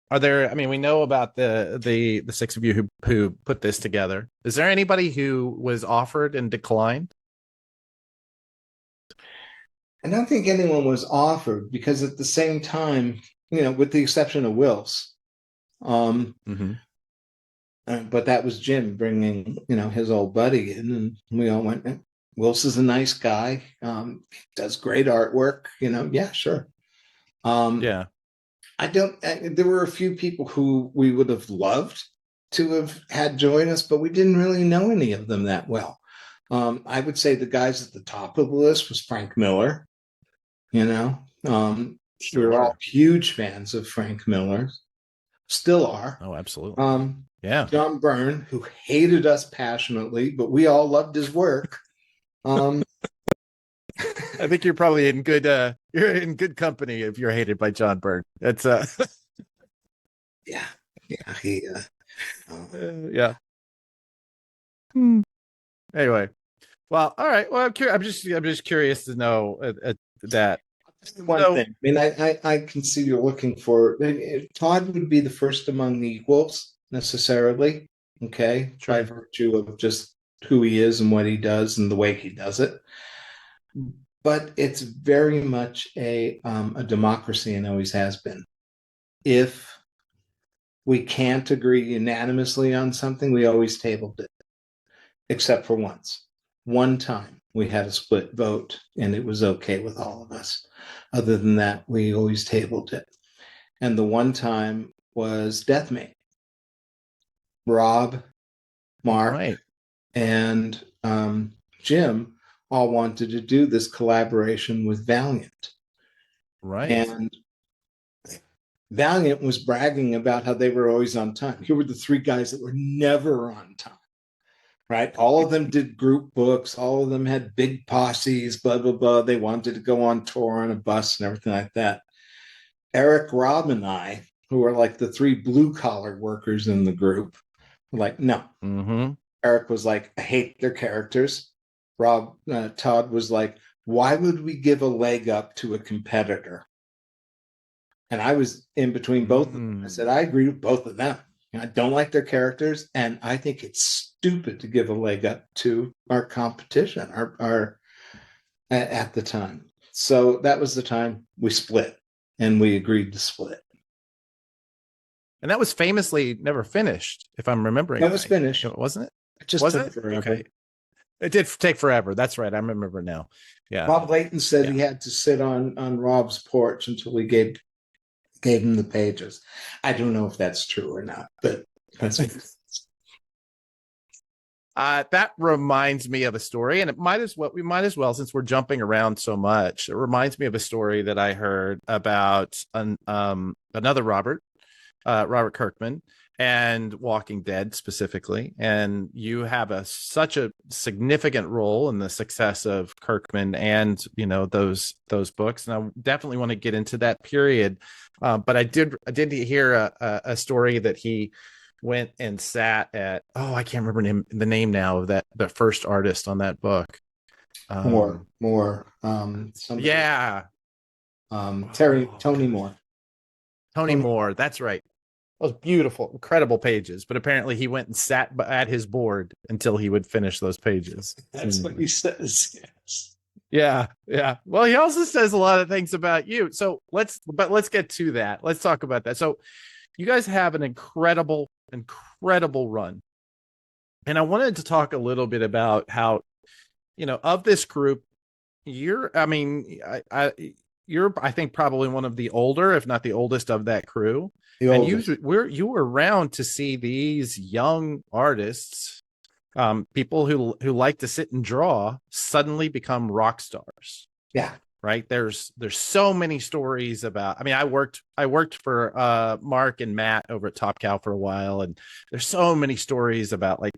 are there, I mean, we know about the six of you who put this together. Is there anybody who was offered and declined? I don't think anyone was offered because at the same time, with the exception of Wills, but that was Jim bringing, his old buddy in, and we all went, Wills is a nice guy, does great artwork, yeah, sure. Yeah. There were a few people who we would have loved to have had join us, but we didn't really know any of them that well. I would say the guys at the top of the list was Frank Miller. We were all huge fans of Frank Miller, still are. Oh, absolutely. Yeah. John Byrne, who hated us passionately, but we all loved his work. I think you're probably in good company if you're hated by John Byrne. That's yeah. Yeah. Anyway, well, all right. Well, I'm just curious to know that. One thing. I mean, I can see you're looking for. Todd would be the first among the equals necessarily. Okay, by virtue of just who he is and what he does and the way he does it. But it's very much a democracy and always has been. If we can't agree unanimously on something, we always tabled it, except for once. One time we had a split vote and it was okay with all of us. Other than that, we always tabled it. And the one time was Deathmate. Rob, Mark, and Jim all wanted to do this collaboration with Valiant. Right. And Valiant was bragging about how they were always on time. Here were the three guys that were never on time. Right? All of them did group books. All of them had big posses, blah, blah, blah. They wanted to go on tour on a bus and everything like that. Eric, Rob, and I, who are like the three blue collar workers in the group, were like, no. Eric was like, I hate their characters. Todd was like, why would we give a leg up to a competitor? And I was in between both of them. I said, I agree with both of them. I don't like their characters, and I think it's stupid to give a leg up to our competition, our at the time. So that was the time we split, and we agreed to split. And that was famously never finished, if I'm remembering. That was right. finished, Wasn't it? It just was took it? forever. Okay. It did take forever. That's right. I remember now. Yeah. Bob Layton said he had to sit on Rob's porch until we gave him the pages. I don't know if that's true or not, but that's that reminds me of a story, and we might as well, since we're jumping around so much, it reminds me of a story that I heard about another Robert Kirkman, and Walking Dead specifically. And you have such a significant role in the success of Kirkman and, those books. And I definitely want to get into that period. But I did hear a story that he went and sat at, I can't remember the name now of the first artist on that book. More. Yeah. Tony Moore. Tony Moore. That's right. Those beautiful, incredible pages. But apparently he went and sat at his board until he would finish those pages. That's what he says. Yes. Yeah. Yeah. Well, he also says a lot of things about you. So let's get to that. Let's talk about that. So you guys have an incredible run. And I wanted to talk a little bit about how, of this group, you're, I think probably one of the older, if not the oldest of that crew. And you were around to see these young artists, people who like to sit and draw, suddenly become rock stars. Yeah. Right. There's so many stories about, I worked for Mark and Matt over at Top Cow for a while. And there's so many stories about, like,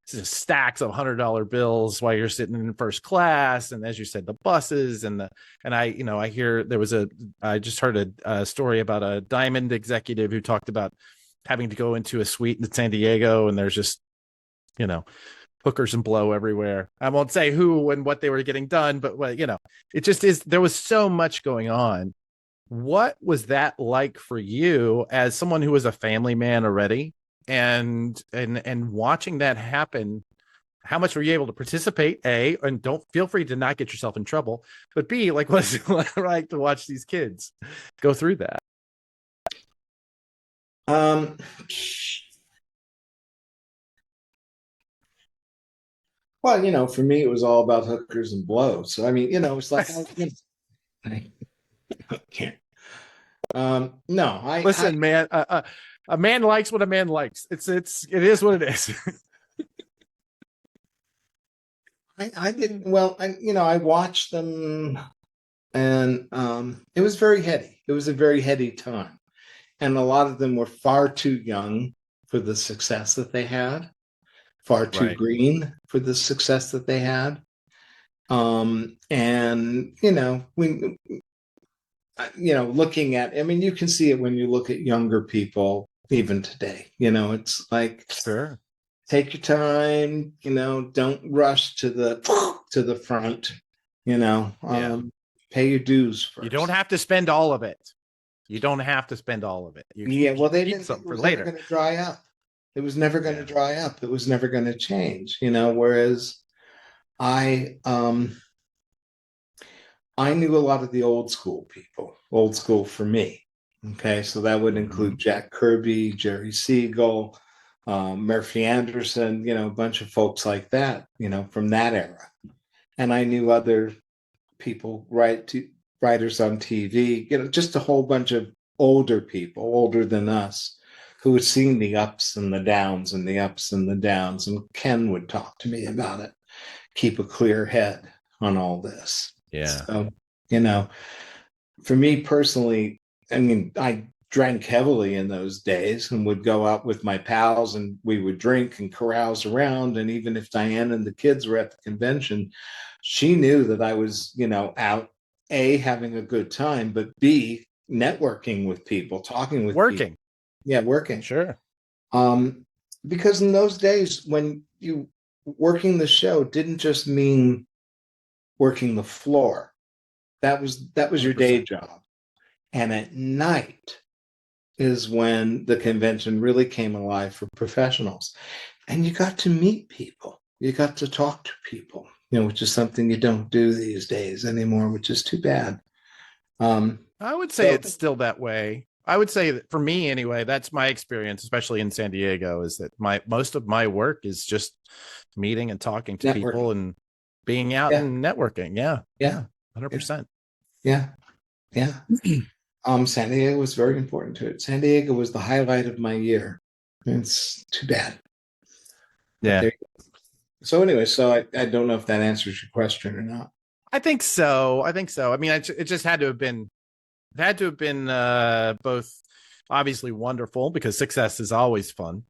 stacks of $100 bills while you're sitting in first class, and as you said, the buses and I hear I just heard a story about a Diamond executive who talked about having to go into a suite in San Diego, and there's just hookers and blow everywhere. I won't say who and what they were getting done, but it just is. There was so much going on. What was that like for you as someone who was a family man already? And watching that happen, how much were you able to participate? A, and don't feel free to not get yourself in trouble, but B, like, what's it like to watch these kids go through that? Well, for me, it was all about hookers and blows. So, it's like, I can't. No, listen, man. A man likes what a man likes. It is what it is. I didn't. Well, I watched them, and it was very heady. It was a very heady time, and a lot of them were far too young for the success that they had, far too green for the success that they had. And looking at, you can see it when you look at younger people even today. It's like, sure, take your time, don't rush to the front, pay your dues first. You don't have to spend all of it. You Well, they didn't. It was never going to dry up. It was never going to dry up. It was never going to change, whereas I knew a lot of the old school people, old school for me. Okay. So that would include Jack Kirby, Jerry Siegel, Murphy Anderson, a bunch of folks like that, from that era. And I knew other people, writers on TV, just a whole bunch of older people, older than us, who had seen the ups and the downs and the ups and the downs. And Ken would talk to me about it. Keep a clear head on all this. Yeah. So, for me personally, I drank heavily in those days and would go out with my pals, and we would drink and carouse around. And even if Diane and the kids were at the convention, she knew that I was, out, A, having a good time, but B, networking with people, talking with working. People. Yeah, working. Sure. Because in those days, when you working the show didn't just mean working the floor. That was your day job. And at night, is when the convention really came alive for professionals. And you got to meet people. You got to talk to people, which is something you don't do these days anymore, which is too bad. I would say it's still that way. I would say that for me anyway, that's my experience, especially in San Diego, is that most of my work is just meeting and talking to people and being out and networking. Yeah. 100%. Yeah. San Diego was very important to it. San Diego was the highlight of my year. It's too bad. Yeah. So anyway, I don't know if that answers your question or not. I think so. I mean, it just had to have been both obviously wonderful, because success is always fun,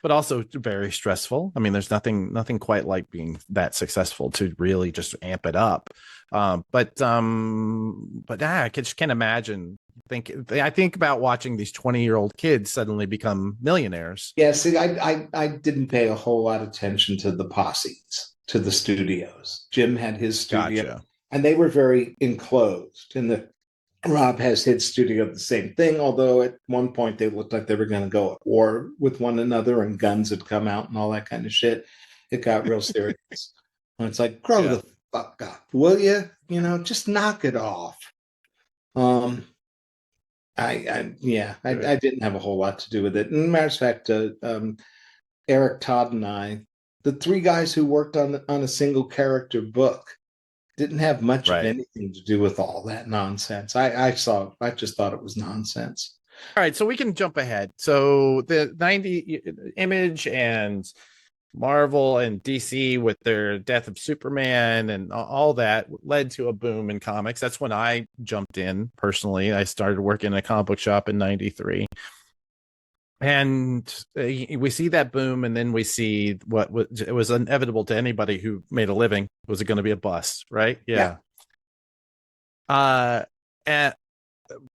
but also very stressful. I mean, there's nothing quite like being that successful to really just amp it up. But I just can't imagine. I think about watching these 20-year-old kids suddenly become millionaires. Yeah, see, I didn't pay a whole lot of attention to the posses, to the studios. Jim had his studio, Gotcha. And they were very enclosed. And Rob has his studio, the same thing, although at one point they looked like they were going to go at war with one another and guns had come out and all that kind of shit. It got real serious. And it's like, grow the fuck up, will you? Just knock it off. I didn't have a whole lot to do with it. And matter of fact, Eric, Todd, and I, the three guys who worked on a single character book, didn't have much of anything to do with all that nonsense. I just thought it was nonsense. All right, so we can jump ahead. So the 90 Image and Marvel and DC with their Death of Superman and all that led to a boom in comics. That's when I jumped in personally. I started working in a comic book shop in 93. And we see that boom, and then we see it was inevitable to anybody who made a living. Was it going to be a bust, right? Yeah. And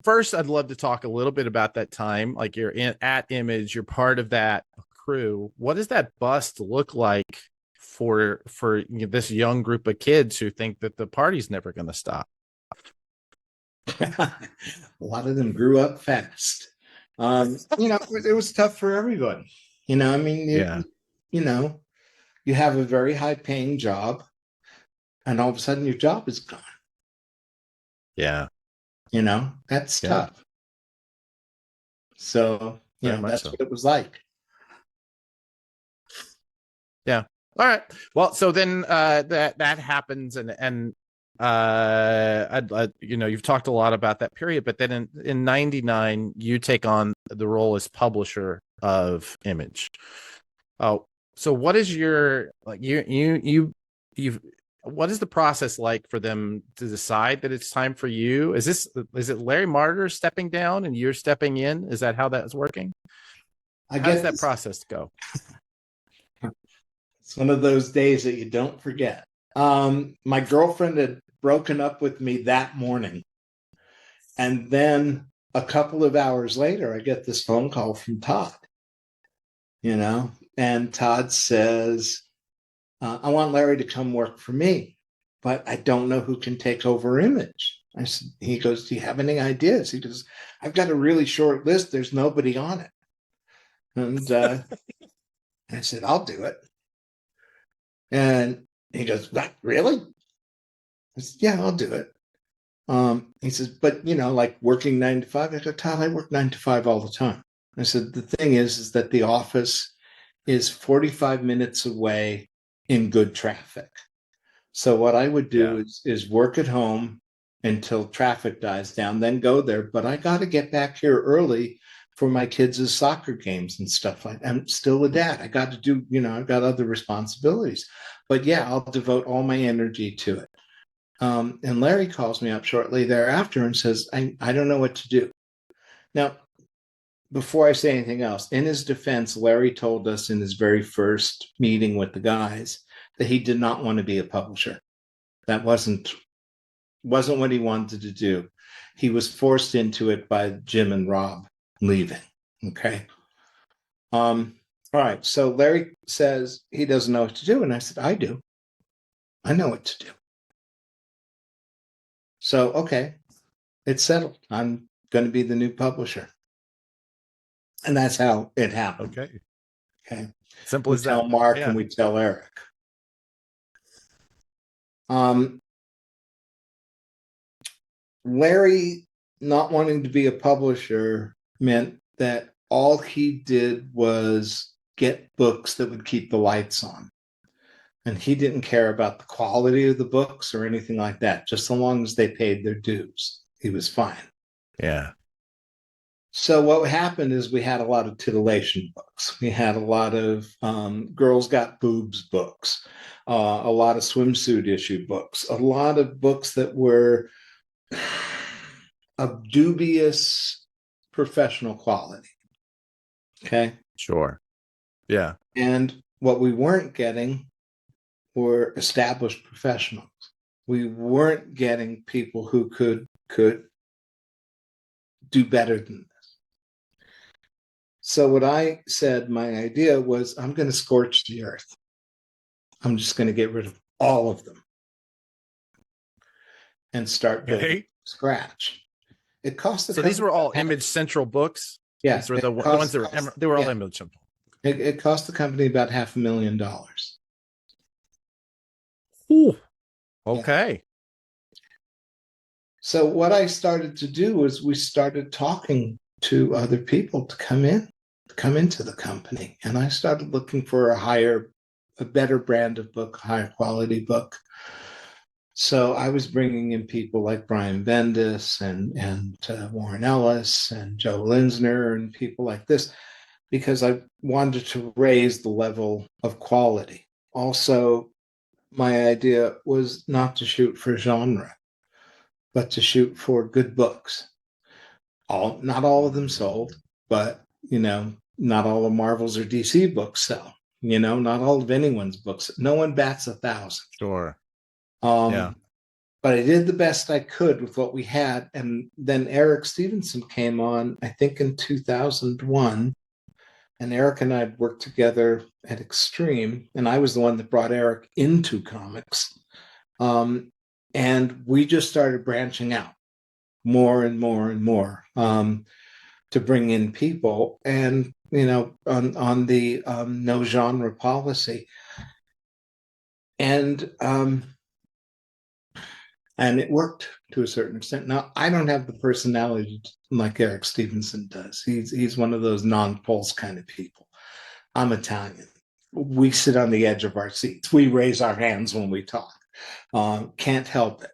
first, I'd love to talk a little bit about that time. Like, you're at Image, you're part of that crew. What does that bust look like for this young group of kids who think that the party's never going to stop? A lot of them grew up fast. It was tough for everybody. I mean, you have a very high paying job and all of a sudden your job is gone. Yeah. That's tough. So, that's what it was like. Yeah. All right. Well, so then that happens, and you've talked a lot about that period, but then in 99 you take on the role as publisher of Image. Oh, so what is your, like, what is the process like for them to decide that it's time for you? Is it Larry Martyr stepping down and you're stepping in? Is that how that's working? How does that process go? It's one of those days that you don't forget. My girlfriend had broken up with me that morning. And then a couple of hours later, I get this phone call from Todd, and Todd says, I want Larry to come work for me, but I don't know who can take over Image. He goes, do you have any ideas? He goes, I've got a really short list. There's nobody on it. And I said, I'll do it. And he goes, what, really? I said, yeah, I'll do it. He says, but like working 9 to 5. I go, Todd, I work 9 to 5 all the time. I said, the thing is that the office is 45 minutes away in good traffic. So what I would do is work at home until traffic dies down, then go there. But I got to get back here early for my kids' soccer games and stuff like that. I'm still a dad. I got to do, I've got other responsibilities. But yeah, I'll devote all my energy to it. And Larry calls me up shortly thereafter and says, I don't know what to do. Now, before I say anything else, in his defense, Larry told us in his very first meeting with the guys that he did not want to be a publisher. That wasn't what he wanted to do. He was forced into it by Jim and Rob leaving. Okay. All right. So Larry says he doesn't know what to do. And I said, I do. I know what to do. So, okay, it's settled. I'm going to be the new publisher. And that's how it happened. Okay. Okay. Simple We as tell that. Mark Yeah. and we tell Eric. Larry not wanting to be a publisher meant that all he did was get books that would keep the lights on. And he didn't care about the quality of the books or anything like that. Just so long as they paid their dues, he was fine. Yeah. So what happened is we had a lot of titillation books. We had a lot of Girls Got Boobs books, a lot of swimsuit issue books, a lot of books that were of dubious professional quality. Okay. Sure. Yeah. And what we weren't getting were established professionals. We weren't getting people who could do better than this. So what I said, my idea was, I'm going to scorch the earth. I'm just going to get rid of all of them and start building from scratch. It cost the So these were all Image Central books. Yeah, these were the ones that were they were all Image Central. It cost the company about $500,000. Ooh. Okay. Yeah. So what I started to do was we started talking to other people to come into the company. And I started looking for a better brand of book, higher quality book. So I was bringing in people like Brian Bendis and Warren Ellis and Joe Linsner and people like this, because I wanted to raise the level of quality. Also, my idea was not to shoot for genre, but to shoot for good books. Not all of them sold, but not all of Marvel's or DC books sell. Not all of anyone's books. No one bats 1,000. Sure. Yeah. But I did the best I could with what we had. And then Eric Stevenson came on, I think in 2001. And Eric and I had worked together at Extreme. And I was the one that brought Eric into comics. And we just started branching out more and more and more to bring in people. And, on the no genre policy. And it worked to a certain extent. Now, I don't have the personality like Eric Stevenson does. He's one of those non-pulse kind of people. I'm Italian. We sit on the edge of our seats. We raise our hands when we talk. Can't help it,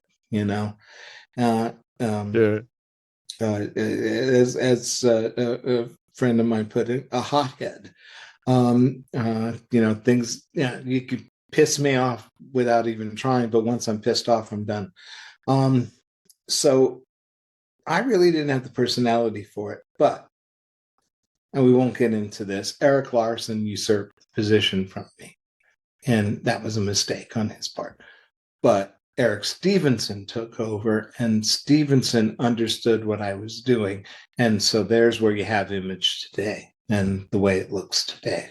as a friend of mine put it, a hothead. Things, you could piss me off without even trying, but once I'm pissed off, I'm done. So I really didn't have the personality for it, and we won't get into this, Eric Larson usurped the position from me, and that was a mistake on his part. But Eric Stevenson took over, and Stevenson understood what I was doing, and so there's where you have Image today and the way it looks today.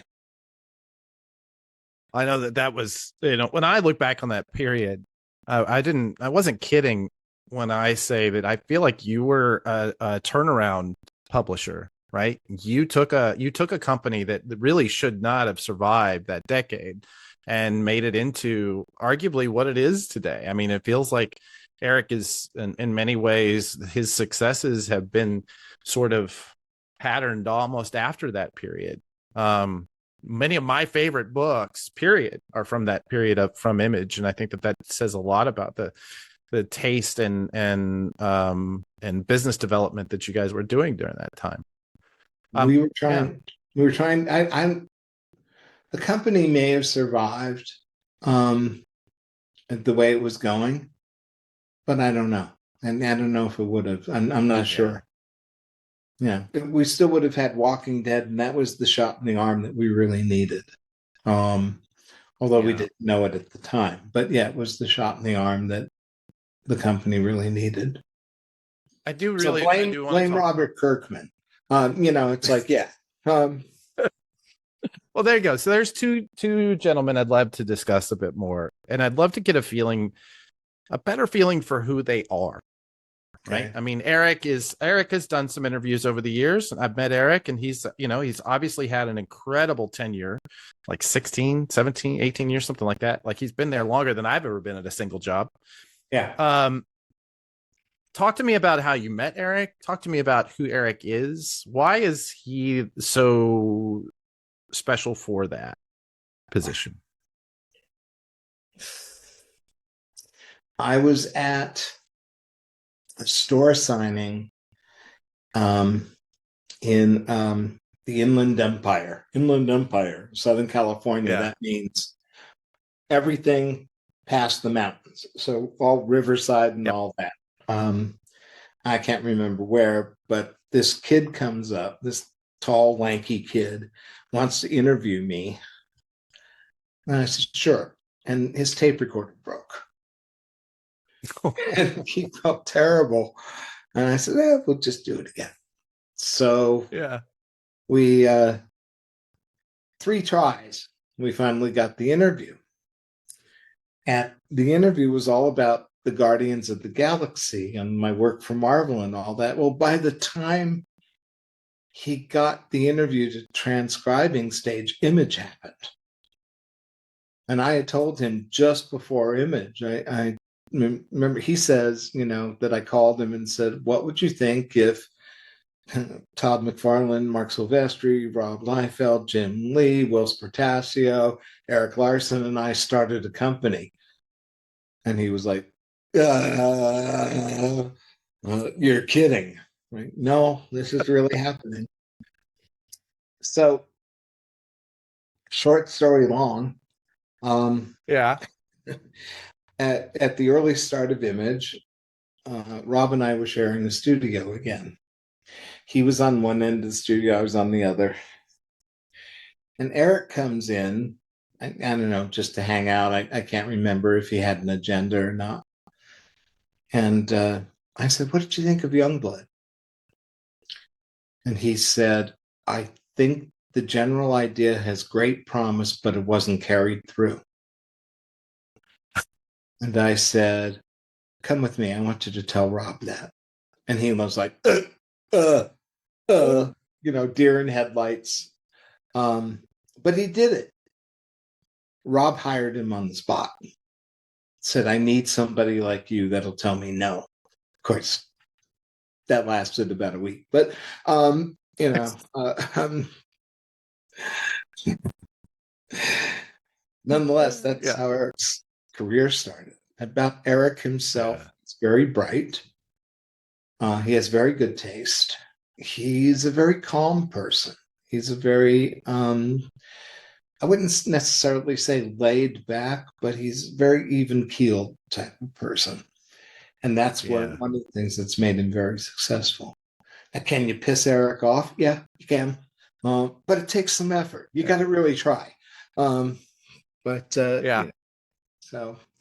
I know that was, when I look back on that period, I wasn't kidding when I say that I feel like you were a turnaround publisher, right? You took a company that really should not have survived that decade and made it into arguably what it is today. I mean, it feels like Eric is, in many ways, his successes have been sort of patterned almost after that period. Many of my favorite books, period, are from that period from Image, and I think that says a lot about the taste and business development that you guys were doing during that time. We were trying. The company may have survived the way it was going, but I don't know, and I don't know if it would have. I'm not sure. Yeah, we still would have had Walking Dead, and that was the shot in the arm that we really needed. Although we didn't know it at the time, but yeah, it was the shot in the arm that the company really needed. I do really blame Robert Kirkman. It's like, yeah. Well, there you go. So there's two gentlemen I'd love to discuss a bit more, and I'd love to get a better feeling for who they are. right? Okay. I mean, Eric has done some interviews over the years. I've met Eric, and he's obviously had an incredible tenure, like 16, 17, 18 years, something like that. Like he's been there longer than I've ever been at a single job. Yeah. Talk to me about how you met Eric. Talk to me about who Eric is. Why is he so special for that position? I was at a store signing in the Inland Empire, Southern California. Yeah. That means everything past the mountains. So all Riverside and Yep. all that. I can't remember where, but this kid comes up, this tall, lanky kid wants to interview me. And I said, sure. And his tape recorder broke. And he felt terrible. And I said, we'll just do it again. So Yeah. we 3 tries, we finally got the interview. And the interview was all about the Guardians of the Galaxy and my work for Marvel and all that. Well, by the time he got the interview to transcribing stage, Image happened. And I had told him just before Image, I remember he says, that I called him and said, what would you think if Todd McFarlane, Mark Silvestri, Rob Liefeld, Jim Lee, Will Spartasio, Eric Larson, and I started a company? And he was like, you're kidding, right? No, this is really happening. So, short story long, Yeah. at the early start of Image, Rob and I were sharing the studio again. He was on one end of the studio, I was on the other. And Eric comes in, I don't know, just to hang out. I can't remember if he had an agenda or not. And I said, what did you think of Youngblood? And he said, I think the general idea has great promise, but it wasn't carried through. And I said, come with me. I want you to tell Rob that. And he was like, deer in headlights. But he did it. Rob hired him on the spot. Said, I need somebody like you that'll tell me no. Of course, that lasted about a week. But, nonetheless, that's how Eric's career started. About Eric himself, he's very bright. He has very good taste. He's a very calm person. He's a very, I wouldn't necessarily say laid back, but he's very even keeled type of person. And that's one of the things that's made him very successful. Now, can you piss Eric off? Yeah, you can. But it takes some effort. You got to really try. So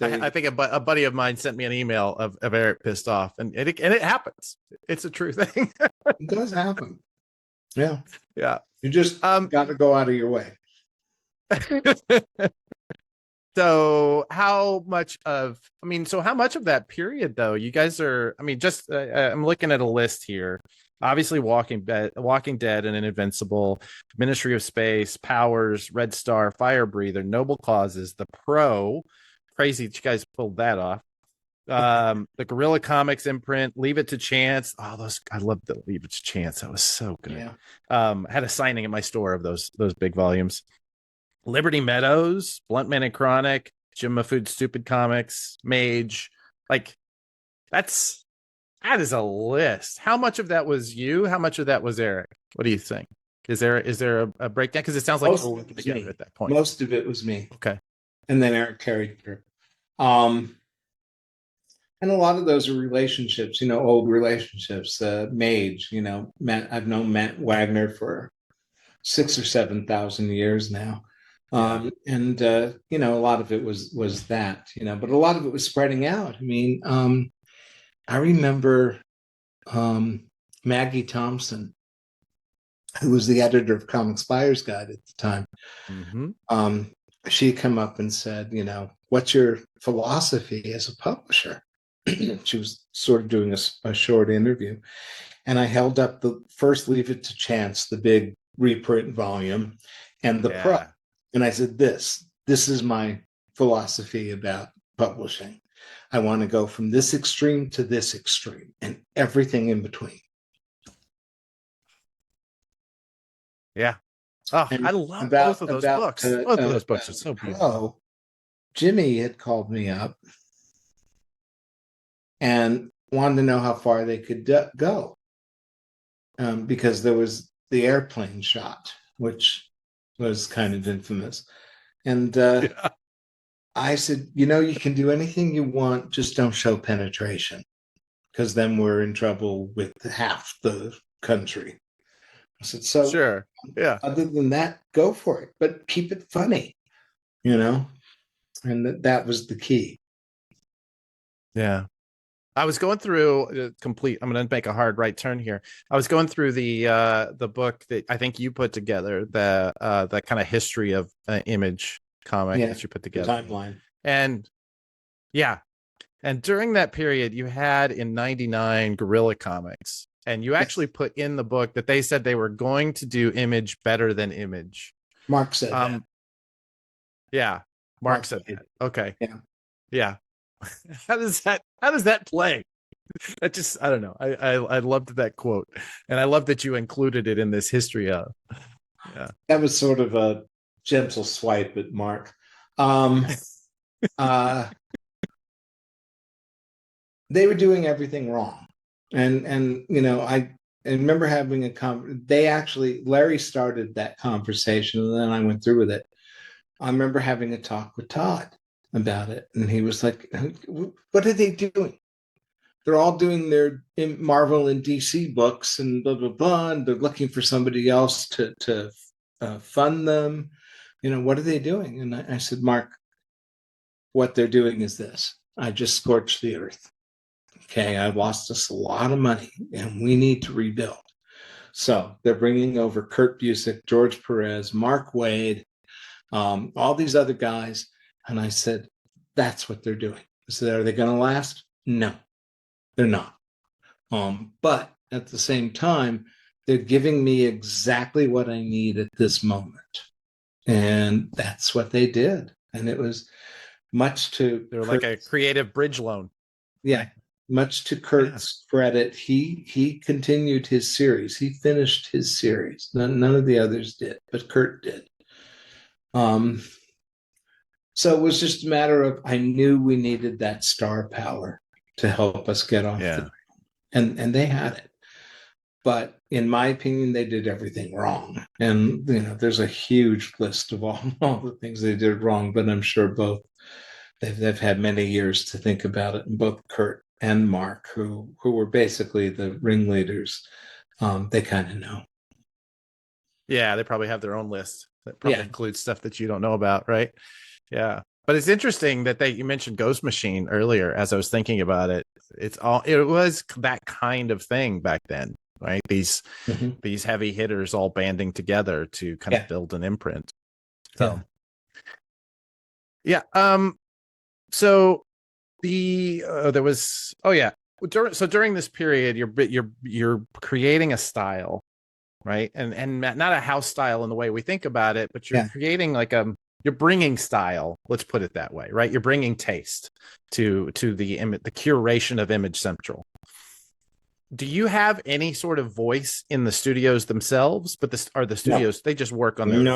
I think a buddy of mine sent me an email of Eric pissed off, and it happens. It's a true thing. It does happen. Yeah. Yeah. You just got to go out of your way. So how much of that period though, you guys are, I'm looking at a list here. Obviously Walking Dead and Invincible, Ministry of Space, Powers, Red Star, Fire Breather, Noble Causes, The Pro. Crazy that you guys pulled that off. The Guerrilla Comics imprint, Leave It to Chance. Oh, I love the Leave It to Chance. That was so good. Yeah. I had a signing at my store of those big volumes. Liberty Meadows, Bluntman and Chronic, Jim Mahfood Stupid Comics, Mage. Like that is a list. How much of that was you? How much of that was Eric? What do you think? Is there a breakdown? Because it sounds like you were working together at that point. Most of it was me. Okay. And then Eric carried through. And a lot of those are relationships, old relationships. Mage, I've known Matt Wagner for 6,000 or 7,000 years now. And a lot of it was that, but a lot of it was spreading out. I remember Maggie Thompson, who was the editor of Comics Buyer's Guide at the time. She come up and said, what's your philosophy as a publisher? She was sort of doing a short interview, and I held up the first Leave It to Chance, the big reprint volume, and the Pro, Yeah. and I said, "This is my philosophy about publishing. I want to go from this extreme to this extreme, and everything in between." Yeah. Oh, I And love both about of those books. Both of those books are so beautiful. Pro, Jimmy had called me up and wanted to know how far they could go, because there was the airplane shot, which was kind of infamous. And Yeah. I said, you can do anything you want, just don't show penetration, because then we're in trouble with half the country. I said, so Sure. Yeah. other than that, go for it, but keep it funny, and that was the key. Yeah. I was going through I'm going to make a hard right turn here. I was going through the book that I think you put together, the kind of history of Image comic that you put The together. timeline. And yeah. And during that period, you had in 99 Guerrilla Comics, and you actually put in the book that they said they were going to do Image better than Image. Mark said that. Yeah. Mark said that. Okay. Yeah. Yeah. How does that play? That just, I don't know. I loved that quote, and I love that you included it in this history of. Yeah. That was sort of a gentle swipe at Mark. They were doing everything wrong, and I remember having Larry started that conversation, and then I went through with it. I remember having a talk with Todd about it, and he was like, "What are they doing? They're all doing their Marvel and DC books, and blah blah blah. And they're looking for somebody else to fund them. What are they doing?" And I said, "Mark, what they're doing is this. I just scorched the earth. Okay, I lost us a lot of money, and we need to rebuild. So they're bringing over Kurt Busiek, George Perez, Mark Waid, all these other guys." And I said, "That's what they're doing." I said, "Are they going to last? No, they're not. But at the same time, they're giving me exactly what I need at this moment." And that's what they did. And it was much to They're like a creative bridge loan. Yeah. Much to Kurt's credit, he continued his series. He finished his series. None of the others did, but Kurt did. So it was just a matter of, I knew we needed that star power to help us get off the ground. And they had it. But in my opinion, they did everything wrong. And there's a huge list of all the things they did wrong, but I'm sure both they've had many years to think about it, and both Kurt and Mark, who were basically the ringleaders, they kind of know. Yeah, they probably have their own list that probably includes stuff that you don't know about, right? Yeah. But it's interesting that you mentioned Ghost Machine earlier. As I was thinking about it, it was that kind of thing back then, right? These heavy hitters all banding together to kind of build an imprint. So so there was during this period you're creating a style, right? And not a house style in the way we think about it, but you're creating you're bringing style, let's put it that way, right? You're bringing taste to the curation of Image Central. Do you have any sort of voice in the studios themselves? But the studios, they just work on their No.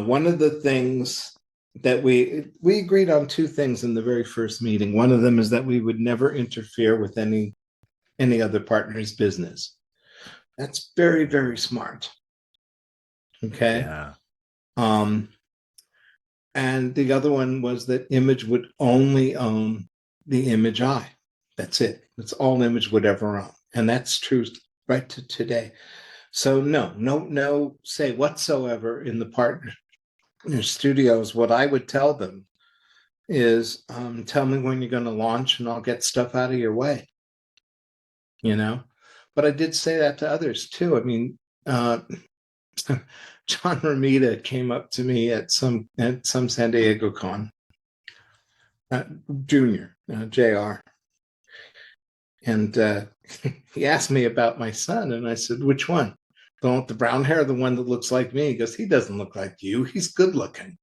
One of the things that we agreed on, two things in the very first meeting. One of them is that we would never interfere with any other partner's business. That's very, very smart. Okay. Yeah. And the other one was that Image would only own the Image Eye. That's it. That's all Image would ever own. And that's true right to today. So no say whatsoever in the partner studios. What I would tell them is, tell me when you're going to launch and I'll get stuff out of your way. But I did say that to others too. I mean, John Romita came up to me at some San Diego con, Junior, JR. And he asked me about my son, and I said, which one? The one with the brown hair, the one that looks like me? He goes, he doesn't look like you. He's good looking.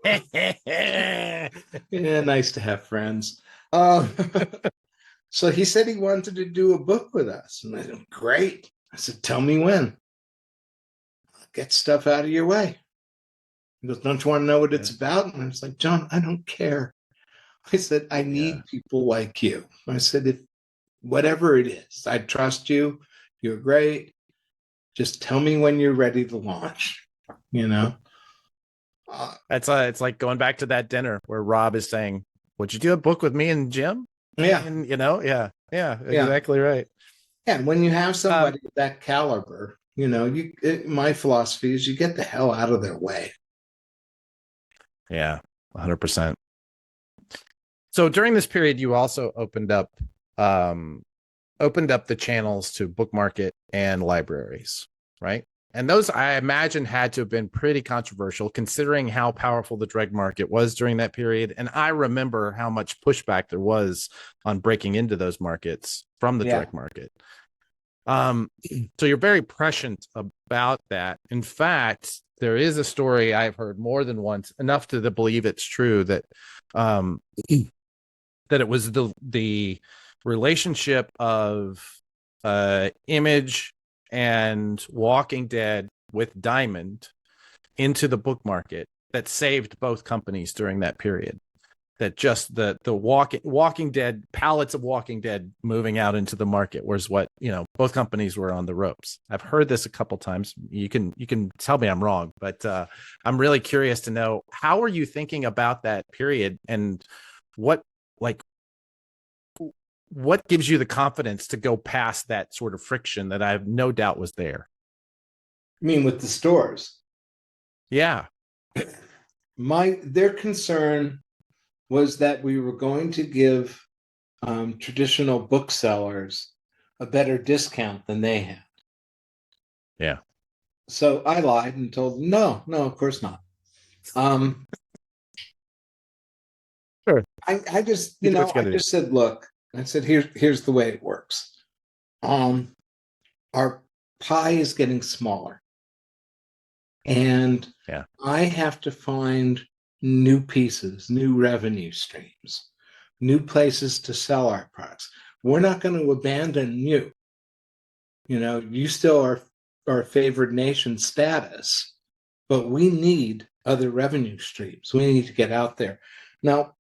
Yeah, nice to have friends. So he said he wanted to do a book with us. And I said, great. I said, tell me when. I'll get stuff out of your way. He goes, don't you want to know what it's about? And I was like, John, I don't care. I said, I need people like you. I said, if whatever it is, I trust you. You're great. Just tell me when you're ready to launch, you know? It's like going back to that dinner where Rob is saying, would you do a book with me and Jim? Yeah. And, exactly right. Yeah. And when you have somebody of that caliber, my philosophy is you get the hell out of their way. Yeah, 100%. So during this period, you also opened up the channels to book market and libraries, right? And those, I imagine, had to have been pretty controversial considering how powerful the direct market was during that period. And I remember how much pushback there was on breaking into those markets from the direct market. So you're very prescient about that. In fact, there is a story I've heard more than once, enough to believe it's true, that that it was the relationship of Image and Walking Dead with Diamond into the book market that saved both companies during that period. That just the Walking Dead pallets of Walking Dead moving out into the market was what, both companies were on the ropes. I've heard this a couple times. You can tell me I'm wrong, but I'm really curious to know, how are you thinking about that period, and what gives you the confidence to go past that sort of friction that I have no doubt was there? I mean, with the stores? Yeah. Their concern was that we were going to give traditional booksellers a better discount than they had. Yeah. So I lied and told them, no, of course not. Sure. I just, I just said, look, I said, here's the way it works. Our pie is getting smaller. And I have to find new pieces, new revenue streams, new places to sell our products. We're not going to abandon you. You still are our favored nation status, but we need other revenue streams. We need to get out there. Now,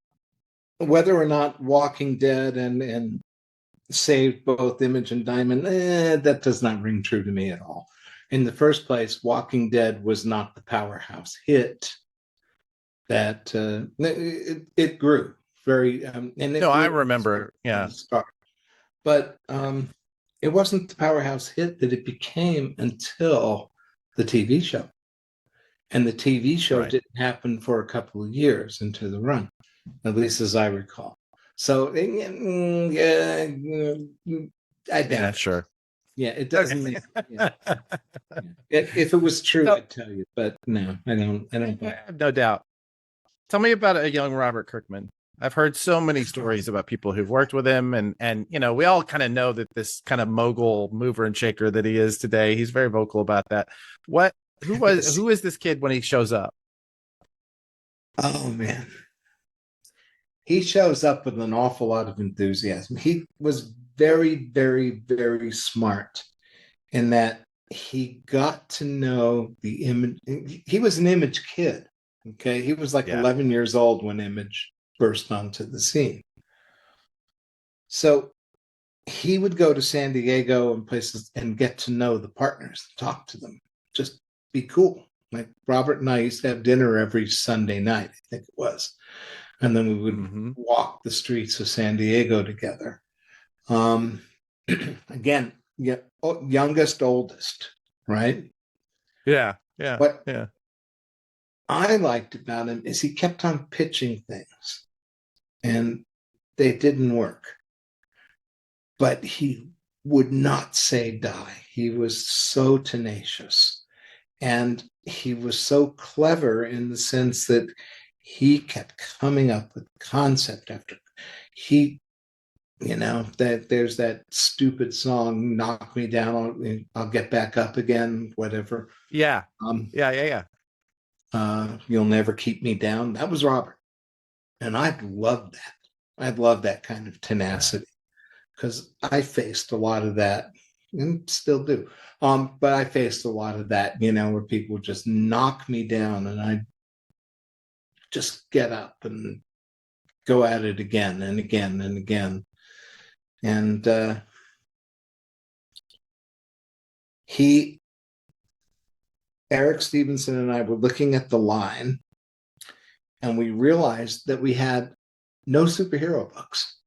whether or not Walking Dead and saved both Image and Diamond, that does not ring true to me at all. In the first place, Walking Dead was not the powerhouse hit that it grew very. I remember. Yeah. But it wasn't the powerhouse hit that it became until the TV show. And the TV show didn't happen for a couple of years into the run, at least as I recall. So, I doubt sure. Yeah, it doesn't. If it was true, I'd tell you, but no, I don't. I have no doubt. Tell me about a young Robert Kirkman. I've heard so many stories about people who've worked with him, and we all kind of know that this kind of mogul mover and shaker that he is today. He's very vocal about that. Who is this kid when he shows up? Oh man, he shows up with an awful lot of enthusiasm. He was very, very, very smart in that he got to know the Image. He was an Image kid. Okay. He was like 11 years old when Image burst onto the scene. So he would go to San Diego and places and get to know the partners, talk to them, just be cool. Like Robert and I used to have dinner every Sunday night, I think it was. And then we would walk the streets of San Diego together. Again, youngest, oldest, right? Yeah. What I liked about him is he kept on pitching things and they didn't work. But he would not say die. He was so tenacious. And he was so clever in the sense that he kept coming up with concept after he, that there's that stupid song, "Knock Me Down, I'll Get Back Up Again," whatever. Yeah. You'll Never Keep Me Down. That was Robert. And I loved that. I love that kind of tenacity because I faced a lot of that and still do. But I faced a lot of that, where people just knock me down and I just get up and go at it again and again and again. And Eric Stevenson and I were looking at the line and we realized that we had no superhero books.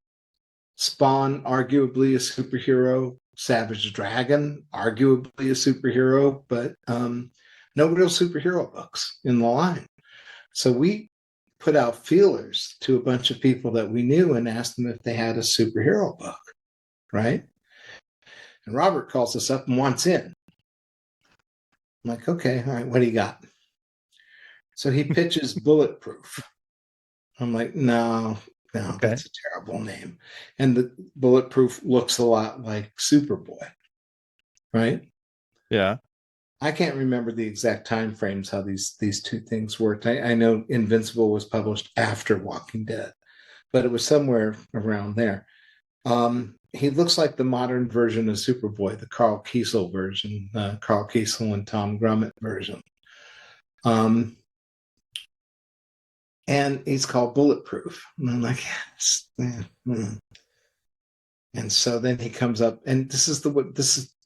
Spawn, arguably a superhero. Savage Dragon, arguably a superhero, but no real superhero books in the line. So we put out feelers to a bunch of people that we knew and asked them if they had a superhero book, right? And Robert calls us up and wants in. I'm like, okay, all right, what do you got? So he pitches Bulletproof. I'm like, no, okay. That's a terrible name. And the Bulletproof looks a lot like Superboy, right? Yeah. I can't remember the exact time frames how these two things worked. I know Invincible was published after Walking Dead, but it was somewhere around there. He looks like the modern version of Superboy, the Carl Kiesel version, Carl Kiesel and Tom Grummett version. And he's called Bulletproof. And I'm like, yes. And so then he comes up, and this is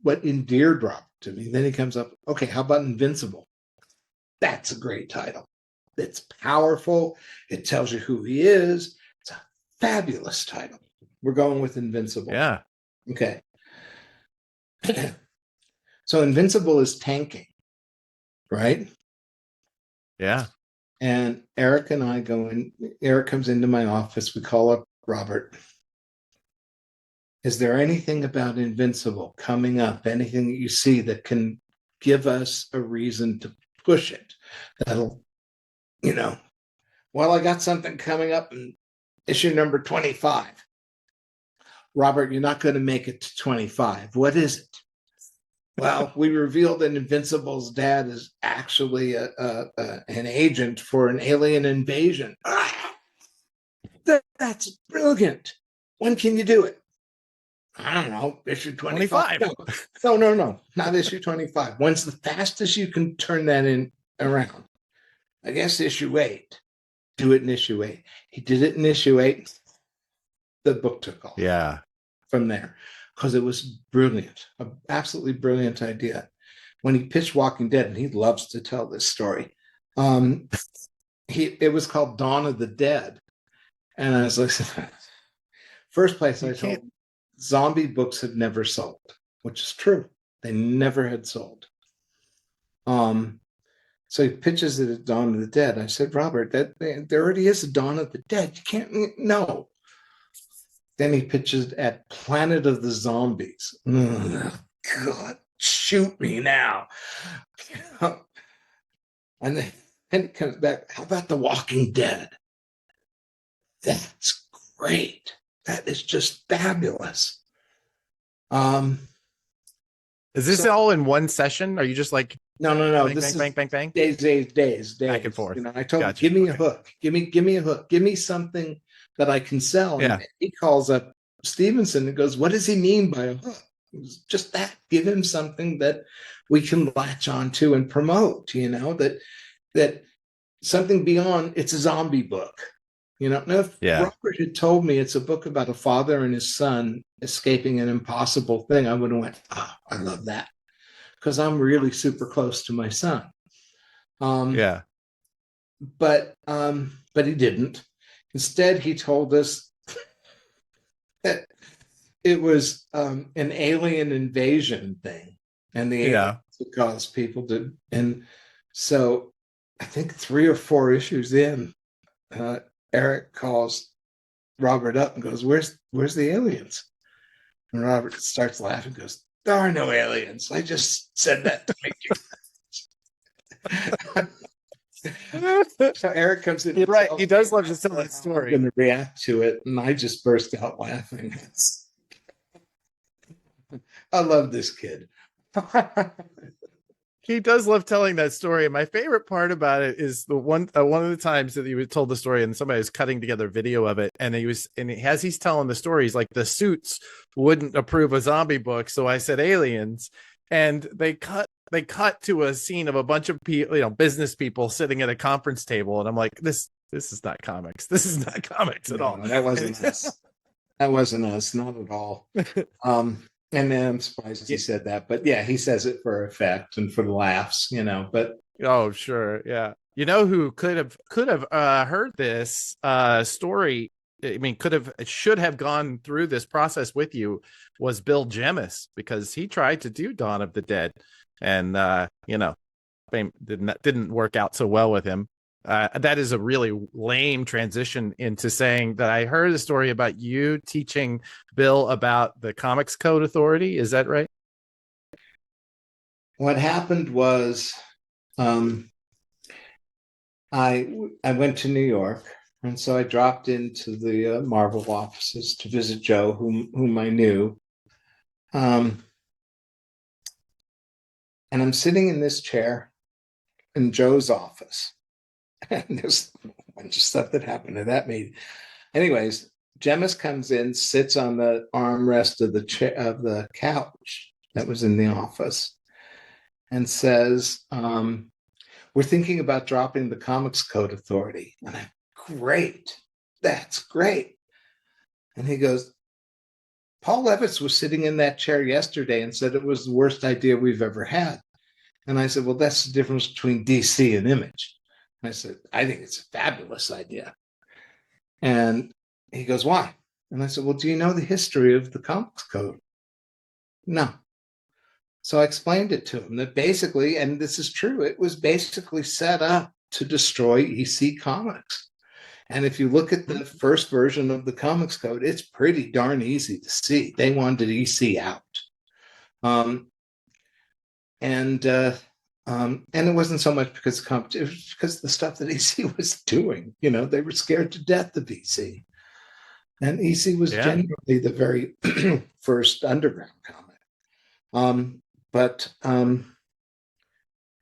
what endeared Robert to me. Then he comes up, okay, how about Invincible? That's a great title. It's powerful. It tells you who he is. It's a fabulous title. We're going with Invincible. Yeah. Okay. So Invincible is tanking, right? Yeah. And Eric and I go in. Eric comes into my office. We call up Robert. Is there anything about Invincible coming up? Anything that you see that can give us a reason to push it? That'll, well, I got something coming up in issue number 25. Robert, you're not going to make it to 25. What is it? Well, we revealed that Invincible's dad is actually an agent for an alien invasion. That's brilliant. When can you do it? I don't know, issue 25. No, not issue 25. When's the fastest you can turn that in around? I guess issue 8. Do it in issue 8. He did it in issue 8. The book took off. Yeah. From there. Because it was brilliant, an absolutely brilliant idea. When he pitched Walking Dead, and he loves to tell this story, it was called Dawn of the Dead. And I was like, first place I told him, zombie books had never sold, which is true. They never had sold. So he pitches it at Dawn of the Dead. I said, Robert, there already is a Dawn of the Dead. You can't, no. Then he pitches at Planet of the Zombies. God, shoot me now. And then he comes back, how about The Walking Dead? That's great. That is just fabulous. Is this all in one session? Are you just like no? Bang, This bang, is bang, bang, days, back and forth. I told him, give me a hook. Give me a hook. Give me something that I can sell. Yeah. And he calls up Stevenson and goes, what does he mean by a hook? Just that. Give him something that we can latch onto and promote, that something beyond it's a zombie book. Now if Robert had told me it's a book about a father and his son escaping an impossible thing, I would have went, I love that. Because I'm really super close to my son. But he didn't. Instead, he told us that it was an alien invasion thing, and the aliens would cause people to. And so, I think 3 or 4 issues in, Eric calls Robert up and goes, "Where's the aliens?" And Robert starts laughing, and goes, "There are no aliens. I just said that to make you." So Eric comes in. You're right. He does love to tell that story. I'm going to react to it, and I just burst out laughing. I love this kid. He does love telling that story. And my favorite part about it is the one of the times that he told the story and somebody was cutting together video of it. And as he's telling the story, he's like, the suits wouldn't approve a zombie book. So I said aliens. And they cut to a scene of a bunch of people, business people sitting at a conference table. And I'm like, this is not comics. This is not comics at all. That wasn't us. That wasn't us. Not at all. And then I'm surprised he said that, but yeah, he says it for effect and for the laughs, but. Oh, sure. Yeah. Who could have heard this story. I mean, should have gone through this process with you was Bill Jemis, because he tried to do Dawn of the Dead and, didn't work out so well with him. That is a really lame transition into saying that I heard a story about you teaching Bill about the Comics Code Authority. Is that right? What happened was I went to New York, and so I dropped into the Marvel offices to visit Joe, whom I knew. And I'm sitting in this chair in Joe's office. And there's a bunch of stuff that happened at that meeting. Anyways, Jemis comes in, sits on the armrest of the couch that was in the office, and says, "We're thinking about dropping the Comics Code Authority." And I'm, great, that's great. And he goes, "Paul Levitz was sitting in that chair yesterday and said it was the worst idea we've ever had." And I said, "Well, that's the difference between DC and Image." I said, "I think it's a fabulous idea." And he goes, "Why?" And I said, "Well, do you know the history of the Comics Code?" "No." So I explained it to him that basically, and this is true, it was basically set up to destroy EC Comics. And if you look at the first version of the Comics Code, it's pretty darn easy to see. They wanted EC out. And it wasn't so much because it was because of the stuff that EC was doing. They were scared to death of EC. And EC was genuinely the very first underground comic.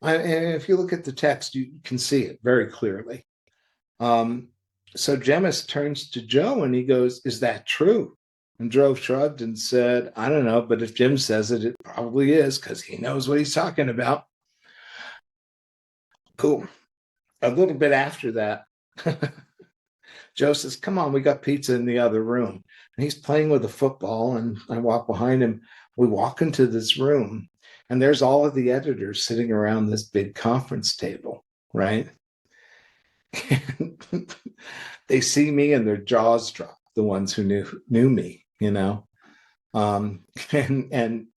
If you look at the text, you can see it very clearly. So Jemis turns to Joe and he goes, "Is that true?" And Joe shrugged and said, "I don't know, but if Jim says it, it probably is, because he knows what he's talking about." Cool. A little bit after that, Joe says, "Come on, we got pizza in the other room." And he's playing with a football, and I walk behind him. We walk into this room, and there's all of the editors sitting around this big conference table, right? They see me and their jaws drop, the ones who knew me, and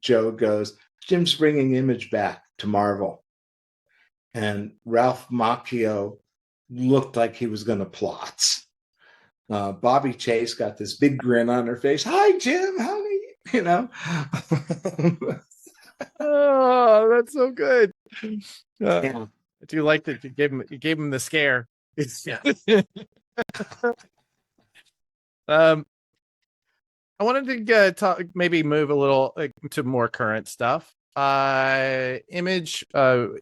Joe goes, "Jim's bringing Image back to Marvel." And Ralph Macchio looked like he was going to plot. Bobby Chase got this big grin on her face. "Hi, Jim, honey," Oh, that's so good. Yeah. I do like that you gave him the scare. Yeah. I wanted to maybe move a little to more current stuff. Image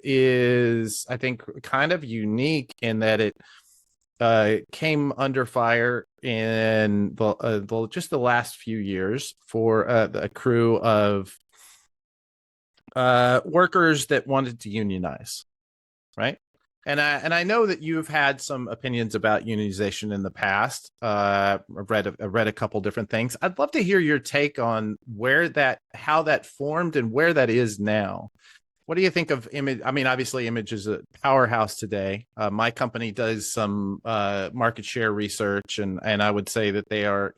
is, I think, kind of unique in that it came under fire in just the last few years for a crew of workers that wanted to unionize, right? And I know that you've had some opinions about unionization in the past. I've read a couple different things. I'd love to hear your take on how that formed and where that is now. What do you think of Image? I mean, obviously, Image is a powerhouse today. My company does some market share research, and I would say that they are,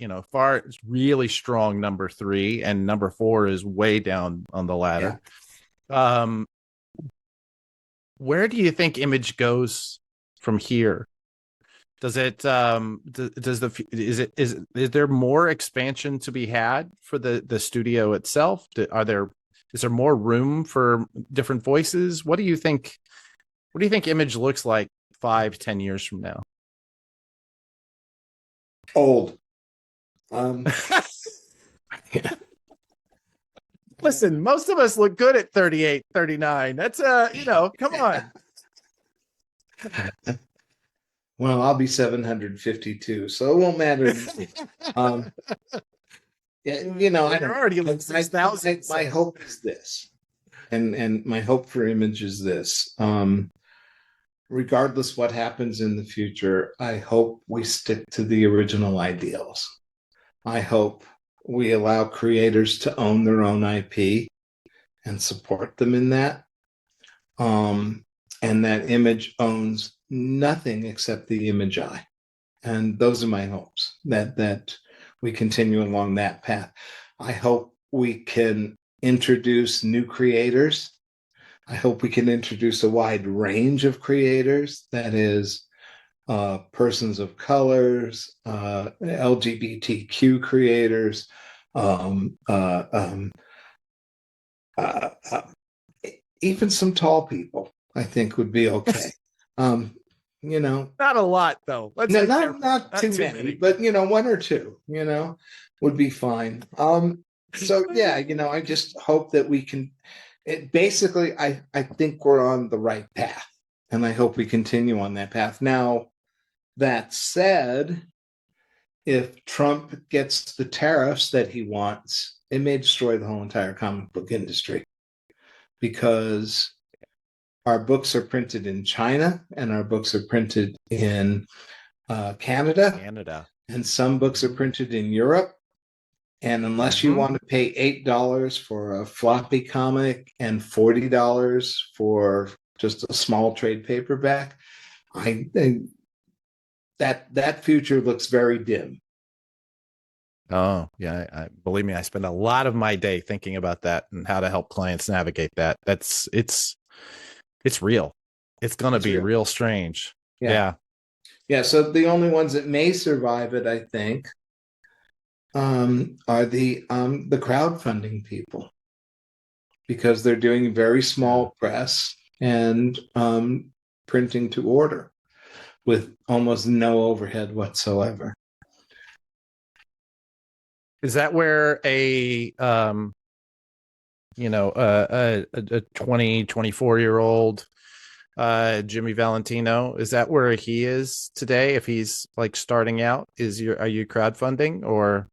really strong number 3, and number 4 is way down on the ladder. Yeah. Where do you think Image goes from here? Is there more expansion to be had for the studio itself? Is there more room for different voices? What do you think Image looks like 5-10 years from now? Old. Listen, most of us look good at 38, 39. That's come on. Well, I'll be 752, so it won't matter. Yeah, I don't already like 6,000. My hope is this, and my hope for Image is this. Regardless what happens in the future, I hope we stick to the original ideals. I hope we allow creators to own their own IP and support them in that. And that Image owns nothing except the image eye. And those are my hopes, that we continue along that path. I hope we can introduce new creators. I hope we can introduce a wide range of creators, that is, persons of colors, LGBTQ creators, even some tall people, I think would be okay. Not a lot though. Not too many, but one or two, would be fine. So yeah, I just hope that we can. Basically, I think we're on the right path, and I hope we continue on that path. Now, that said, if Trump gets the tariffs that he wants, it may destroy the whole entire comic book industry, because our books are printed in China and our books are printed in Canada, and some books are printed in Europe. And unless you want to pay $8 for a floppy comic and $40 for just a small trade paperback, I think that future looks very dim. Oh yeah, believe me, I spend a lot of my day thinking about that and how to help clients navigate that. It's real. It's going to be real strange. Yeah. So the only ones that may survive it, I think, are the crowdfunding people, because they're doing very small press and printing to order with almost no overhead whatsoever. Is that where a 24-year-old Jimmy Valentino, is that where he is today? If he's like starting out, are you crowdfunding or?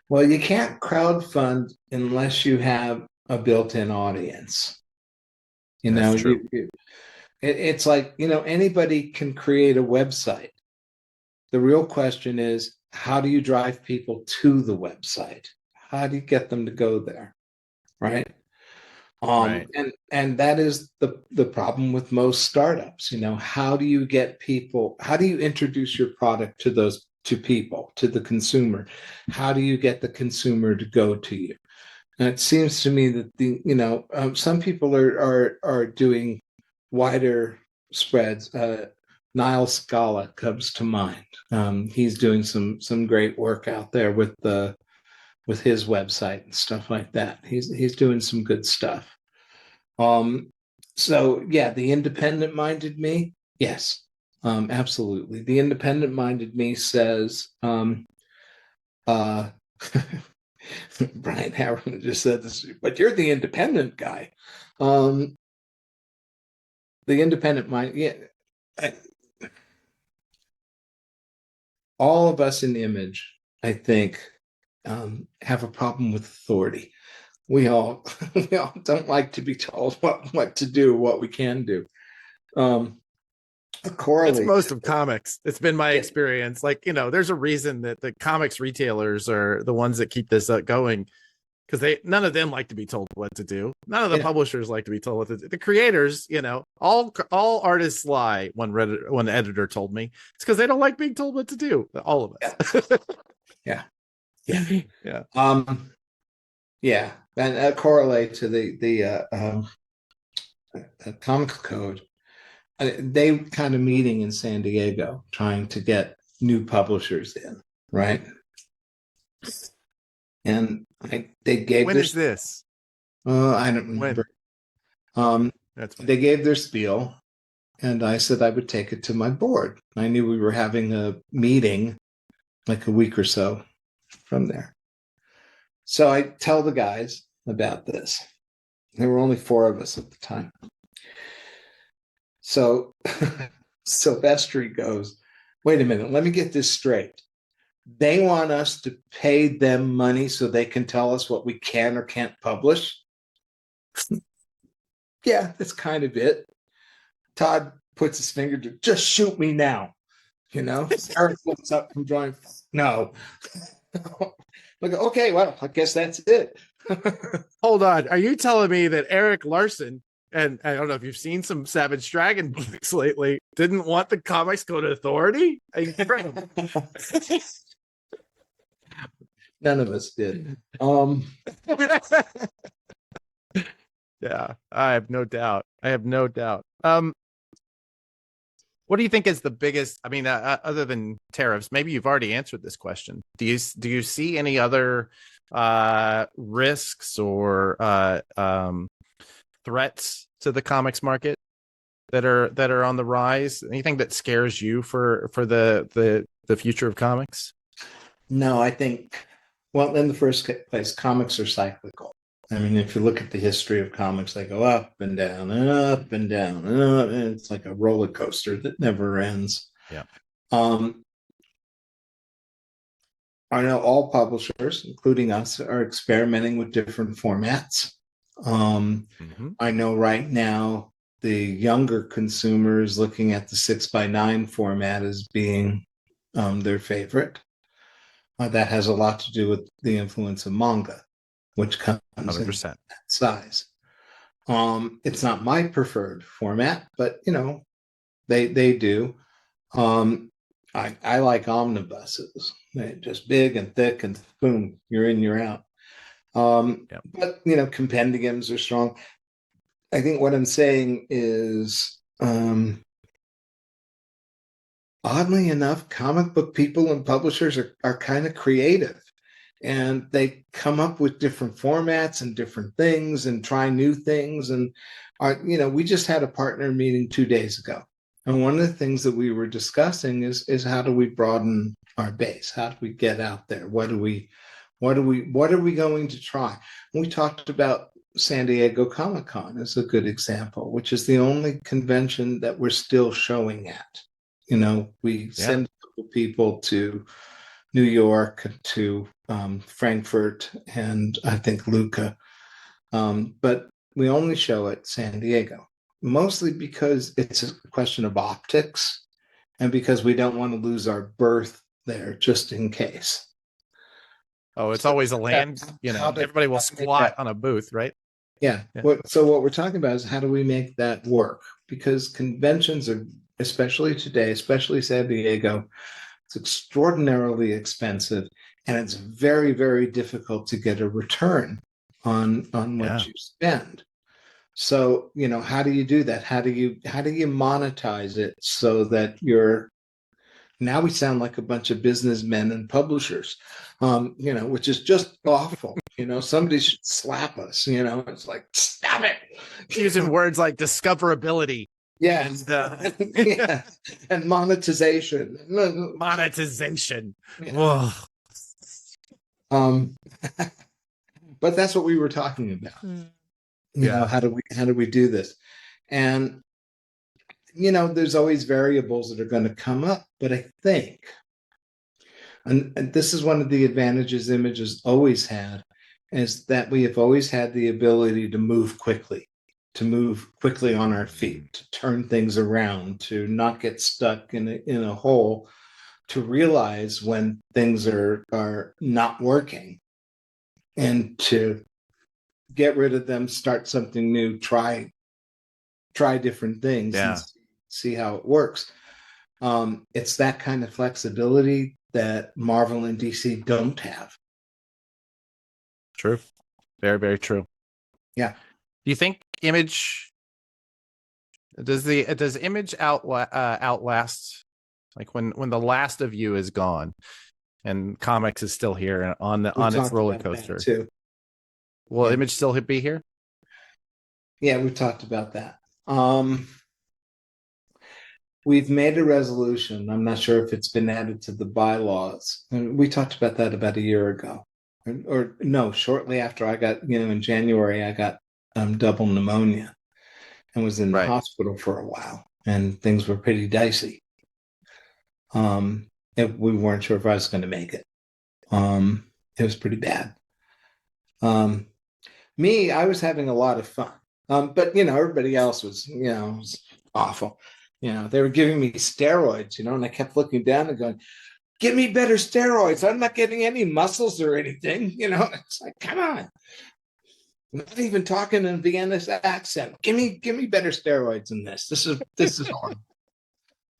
Well, you can't crowdfund unless you have a built-in audience. That's true. It's like, anybody can create a website. The real question is, how do you drive people to the website? How do you get them to go there? Right. Right. And that is the problem with most startups. How do you get people? How do you introduce your product to people, to the consumer? How do you get the consumer to go to you? And it seems to me that some people are doing wider spreads. Niall Scala comes to mind. He's doing some great work out there with his website and stuff like that. He's doing some good stuff. So yeah, the independent-minded me, yes, absolutely. The independent-minded me says, Brian Harriman just said this, but you're the independent guy. The independent mind, yeah. All of us in Image, I think, have a problem with authority. We all don't like to be told what to do, what we can do. That's most of comics. It's been my experience. Like, there's a reason that the comics retailers are the ones that keep this going, because none of them like to be told what to do. None of the publishers like to be told what to do. The creators, all artists lie. One editor told me it's because they don't like being told what to do. All of us. Yeah. And correlate to the Comics Code. They kind of meeting in San Diego, trying to get new publishers in, right? And they gave. When is this? I don't remember. They gave their spiel, And I said I would take it to my board. I knew we were having a meeting like a week or so from there. So I tell the guys about this. There were only 4 of us at the time. So Silvestri goes, wait a minute, let me get this straight. They want us to pay them money so they can tell us what we can or can't publish? Yeah, that's kind of it. Todd puts his finger to, just shoot me now. Eric looks up from drawing. No. Like, okay, well, I guess that's it. Hold on. Are you telling me that Eric Larson, and I don't know if you've seen some Savage Dragon books lately, didn't want the Comics Code Authority? Incredible. None of us did. Yeah, I have no doubt. What do you think is the biggest? I mean, other than tariffs, maybe you've already answered this question. Do you see any other risks or threats to the comics market that are on the rise? Anything that scares you for the future of comics? No, I think. Well, in the first place, comics are cyclical. I mean, if you look at the history of comics, they go up and down and up and down and up, and it's like a roller coaster that never ends. Yeah. I know all publishers, including us, are experimenting with different formats. I know right now the younger consumers looking at the 6x9 format as being their favorite. That has a lot to do with the influence of manga, which comes 100%. In that size. It's not my preferred format, but they do. I like omnibuses. They're just big and thick, and boom, you're in, you're out. But compendiums are strong. I think what I'm saying is, oddly enough, comic book people and publishers are kind of creative. And they come up with different formats and different things and try new things. And we just had a partner meeting 2 days ago. And one of the things that we were discussing is how do we broaden our base? How do we get out there? What are we going to try? And we talked about San Diego Comic-Con as a good example, which is the only convention that we're still showing at. We send a couple people to New York, to Frankfurt, and I think Lucca. But we only show at San Diego, mostly because it's a question of optics and because we don't want to lose our berth there just in case. Oh, it's always a land, everybody will squat on a booth, right? Yeah. So what we're talking about is how do we make that work? Because conventions are, especially today, especially San Diego, it's extraordinarily expensive, and it's very, very difficult to get a return on what you spend. So, how do you do that? How do you monetize it so that now we sound like a bunch of businessmen and publishers, which is just awful. Somebody should slap us, it's like, stop it. Using words like discoverability. Yeah. And monetization. Monetization. Yeah. But that's what we were talking about. How do we do this? And there's always variables that are going to come up, but I think, and this is one of the advantages Image has always had, is that we have always had the ability to move quickly on our feet, to turn things around, to not get stuck in a hole, to realize when things are not working, and to get rid of them, start something new, try different things, and see how it works. It's that kind of flexibility that Marvel and DC don't have. True. Very, very true. Yeah. Do you think Image does Image outlast, like when the last of you is gone and comics is still here on its roller coaster too? Will Image still be here? Yeah, we've talked about that. we've made a resolution. I'm not sure if it's been added to the bylaws. And we talked about that about a year ago. Or no, shortly after I got, in January, I got double pneumonia and was in the Right. hospital for a while, and things were pretty dicey. We weren't sure if I was going to make it. It was pretty bad. I was having a lot of fun. But everybody else was awful. They were giving me steroids, and I kept looking down and going, "Give me better steroids. I'm not getting any muscles or anything." It's like, come on. I'm not even talking in Vienna's accent. Give me better steroids than this. This is horrible.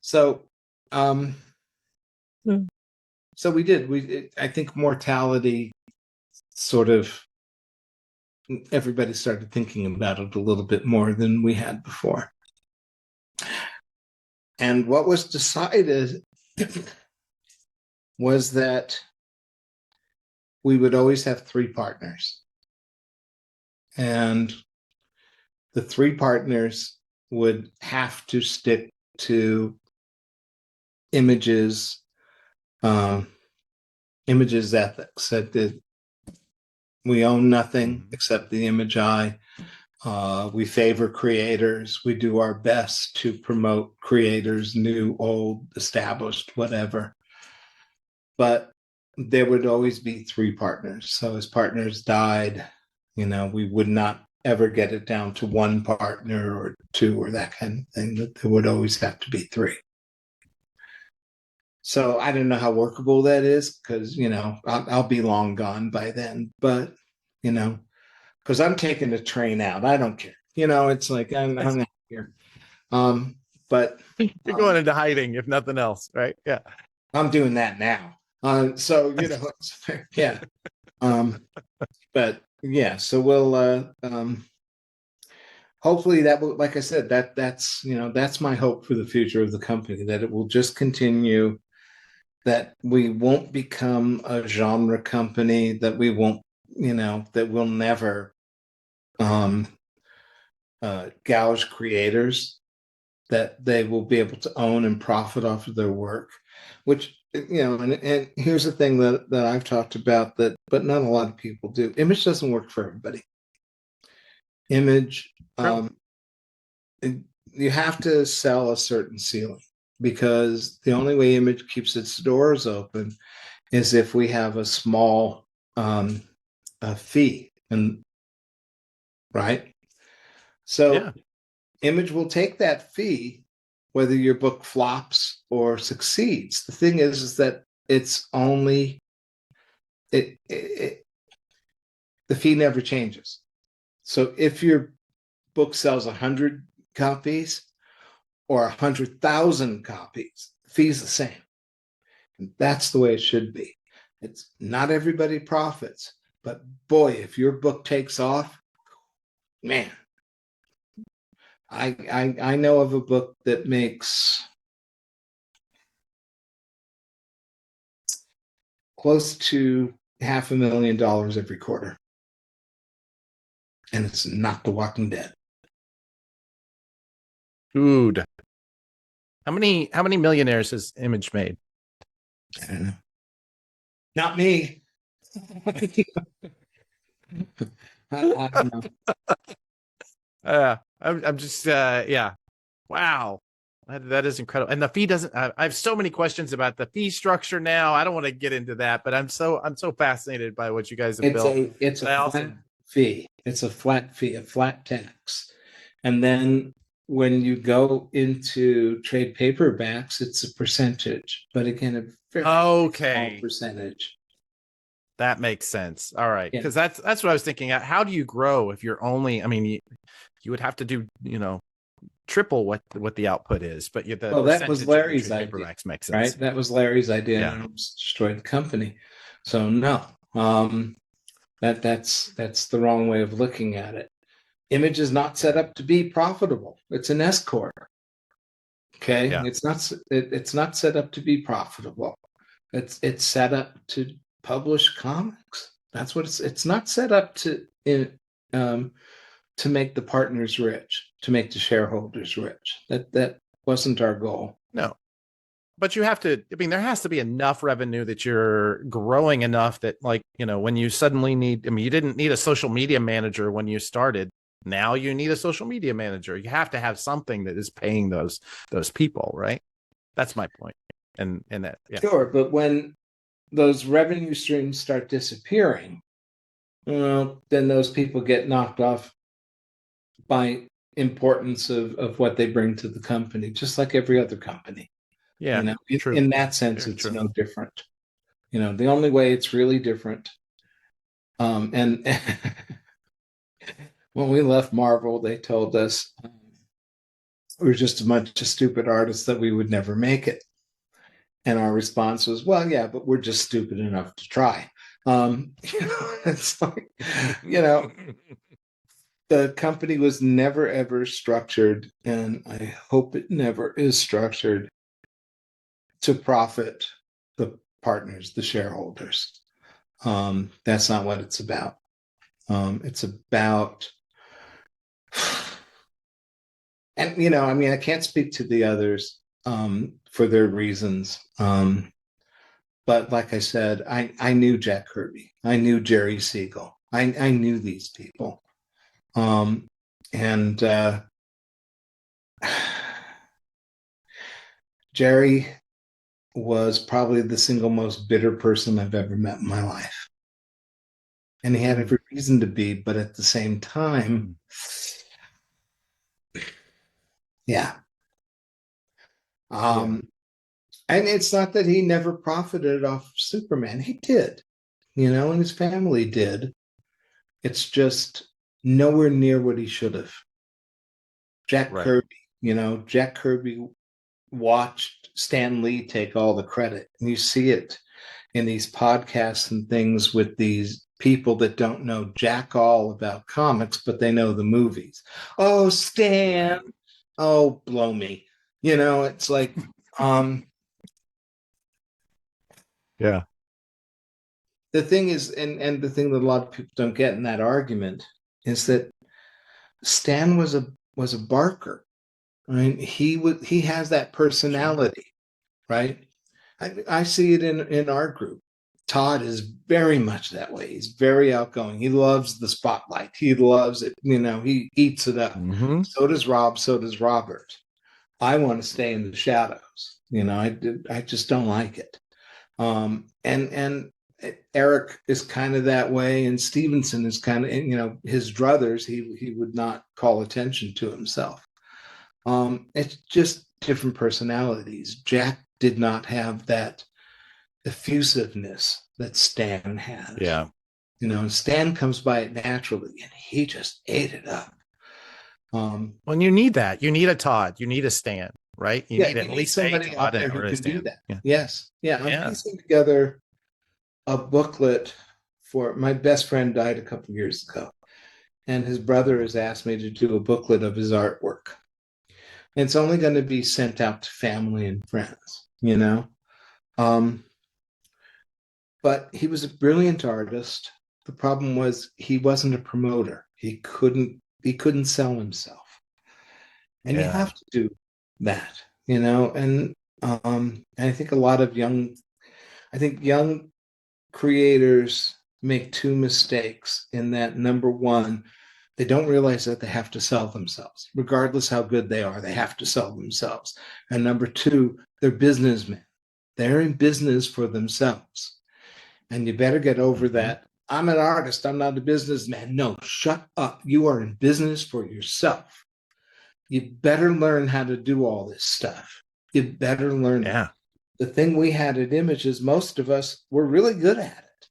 So, so we did. I think mortality sort of, everybody started thinking about it a little bit more than we had before. And what was decided was that we would always have 3 partners. And the 3 partners would have to stick to images ethics. That we own nothing except the image eye. We favor creators. We do our best to promote creators, new, old, established, whatever. But there would always be 3 partners. So as partners died, we would not ever get it down to 1 partner or 2 or that kind of thing. That there would always have to be 3. So I don't know how workable that is, because I'll be long gone by then. But because I'm taking the train out, I don't care. It's like I'm not here. But You're going into hiding, if nothing else, right? Yeah, I'm doing that now. So yeah. But yeah, so we'll hopefully that will, like I said, that's my hope for the future of the company, that it will just continue, that we won't become a genre company, that we won't, that we'll never gouge creators, that they will be able to own and profit off of their work, which, and here's the thing that I've talked about, that but not a lot of people do. Image doesn't work for everybody. Image, you have to sell a certain ceiling, because the only way Image keeps its doors open is if we have a small fee, and right. So yeah. Image will take that fee whether your book flops or succeeds. The thing is that it's only the fee never changes. So if your book sells 100 copies or 100,000 copies, the fee's the same. And that's the way it should be. It's not everybody profits, but boy, if your book takes off, man, I know of a book that makes close to $500,000 every quarter, and it's not The Walking Dead. Dude, how many millionaires has Image made? I don't know. Not me. I don't know. I'm just yeah. Wow. That is incredible. And the fee doesn't, I have so many questions about the fee structure now. I don't want to get into that, but I'm so fascinated by what you guys have built. It's a flat fee. It's a flat fee, a flat tax. And then when you go into trade paperbacks, it's a percentage, but again, a very small percentage. That makes sense. All right. Because that's what I was thinking. How do you grow if you're only, I mean, you would have to do, triple what the output is, but that was Larry's idea. Makes sense. Right? That was Larry's idea. Yeah. And almost destroyed the company. So no, that's the wrong way of looking at it. Image is not set up to be profitable. It's an S corp. Okay, yeah. It's not set up to be profitable. It's set up to publish comics. That's what it's not set up to make the partners rich, to make the shareholders rich. Wasn't our goal. No. But you have to, I mean, there has to be enough revenue that you're growing enough that, like, you know, when you suddenly need, I mean, you didn't need a social media manager when you started. Now you need a social media manager. You have to have something that is paying those people, right? That's my point. And that, yeah. Sure, but when those revenue streams start disappearing, well, then those people get knocked off by importance of what they bring to the company, just like every other company. Yeah, you know, true. in that sense, Very it's true. no different. You know, the only way it's really different. And when we left Marvel, they told us we were just a bunch of stupid artists that we would never make it. And our response was, well, yeah, but we're just stupid enough to try. It's like, you know, the company was never, ever structured, and I hope it never is structured to profit the partners, the shareholders. That's not what it's about. It's about, and you know, I mean, I can't speak to the others for their reasons. But like I said, I knew Jack Kirby, I knew Jerry Siegel, I knew these people, and Jerry was probably the single most bitter person I've ever met in my life. And he had every reason to be, but at the same time, yeah. And it's not that he never profited off Superman. He did, you know, and his family did. It's just nowhere near what he should have. Jack Kirby, you know, Jack Kirby watched Stan Lee take all the credit. And you see it in these podcasts and things with these people that don't know jack all about comics, but they know the movies. Oh, Stan. Oh, blow me. You know, it's like, yeah. The thing is, and the thing that a lot of people don't get in that argument is that Stan was a barker. Right? He has that personality, right? I see it in our group. Todd is very much that way. He's very outgoing. He loves the spotlight. He loves it. You know, he eats it up. Mm-hmm. So does Rob. So does Robert. I want to stay in the shadows. You know, I just don't like it. And Eric is kind of that way, and Stevenson is kind of, you know, his druthers. He would not call attention to himself. It's just different personalities. Jack did not have that effusiveness that Stan has. Yeah. You know, Stan comes by it naturally, and he just ate it up. When you need that, you need a Todd, you need a Stan, right? You need at least somebody out there who can do that. Yeah. Yes. Yeah. I'm piecing together a booklet for my best friend died a couple of years ago, and his brother has asked me to do a booklet of his artwork. And it's only going to be sent out to family and friends, you know. But he was a brilliant artist. The problem was he wasn't a promoter. He couldn't sell himself. And you have to do that, you know. And I think a lot of young creators make two mistakes in that. Number one, they don't realize that they have to sell themselves. Regardless how good they are, they have to sell themselves. And number two, they're businessmen. They're in business for themselves. And you better get over that. I'm an artist. I'm not a businessman. No, shut up. You are in business for yourself. You better learn how to do all this stuff. You better learn. Yeah. The thing we had at Image is most of us were really good at it.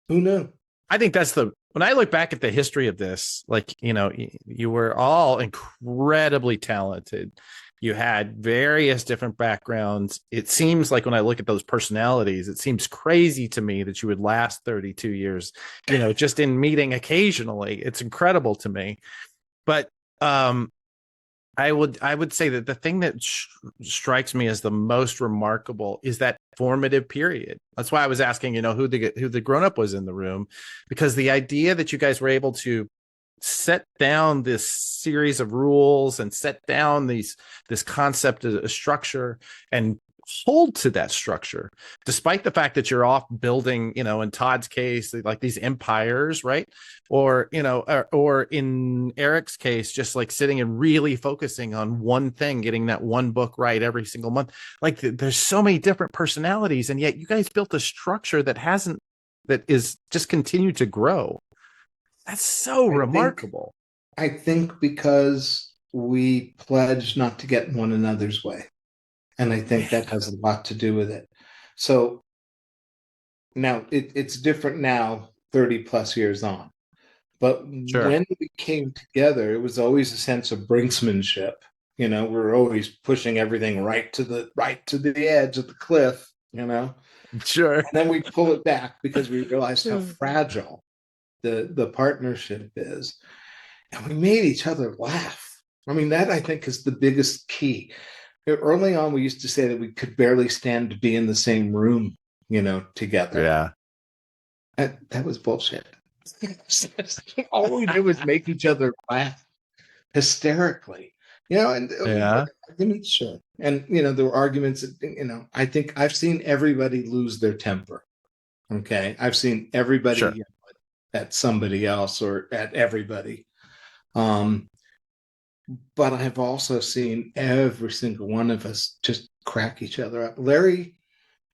Who knew? I think that's when I look back at the history of this, like, you know, you were all incredibly talented. You had various different backgrounds. It seems like when I look at those personalities, it seems crazy to me that you would last 32 years, you know, just in meeting occasionally. It's incredible to me. But I would say that the thing that strikes me as the most remarkable is that formative period. That's why I was asking, you know, who the grown up was in the room, because the idea that you guys were able to set down this series of rules and set down this concept of a structure and hold to that structure, despite the fact that you're off building, in Todd's case, like these empires, right? Or, or in Eric's case, just like sitting and really focusing on one thing, getting that one book right every single month. Like there's so many different personalities, and yet you guys built a structure that is just continued to grow. That's so remarkable. I think because we pledged not to get in one another's way. And I think that has a lot to do with it. So now it's different now, 30 plus years on. But Sure. when we came together, it was always a sense of brinksmanship. We're always pushing everything right to the edge of the cliff, Sure. And then we pull it back because we realized how fragile the partnership is. And we made each other laugh. I mean, that I think is the biggest key. Early on, we used to say that we could barely stand to be in the same room, together. Yeah. That was bullshit. All we did was make each other laugh hysterically, and Yeah. arguments, sure. And, there were arguments, that, I think I've seen everybody lose their temper. Okay. I've seen everybody Sure. at somebody else or at everybody. But I've also seen every single one of us just crack each other up. Larry,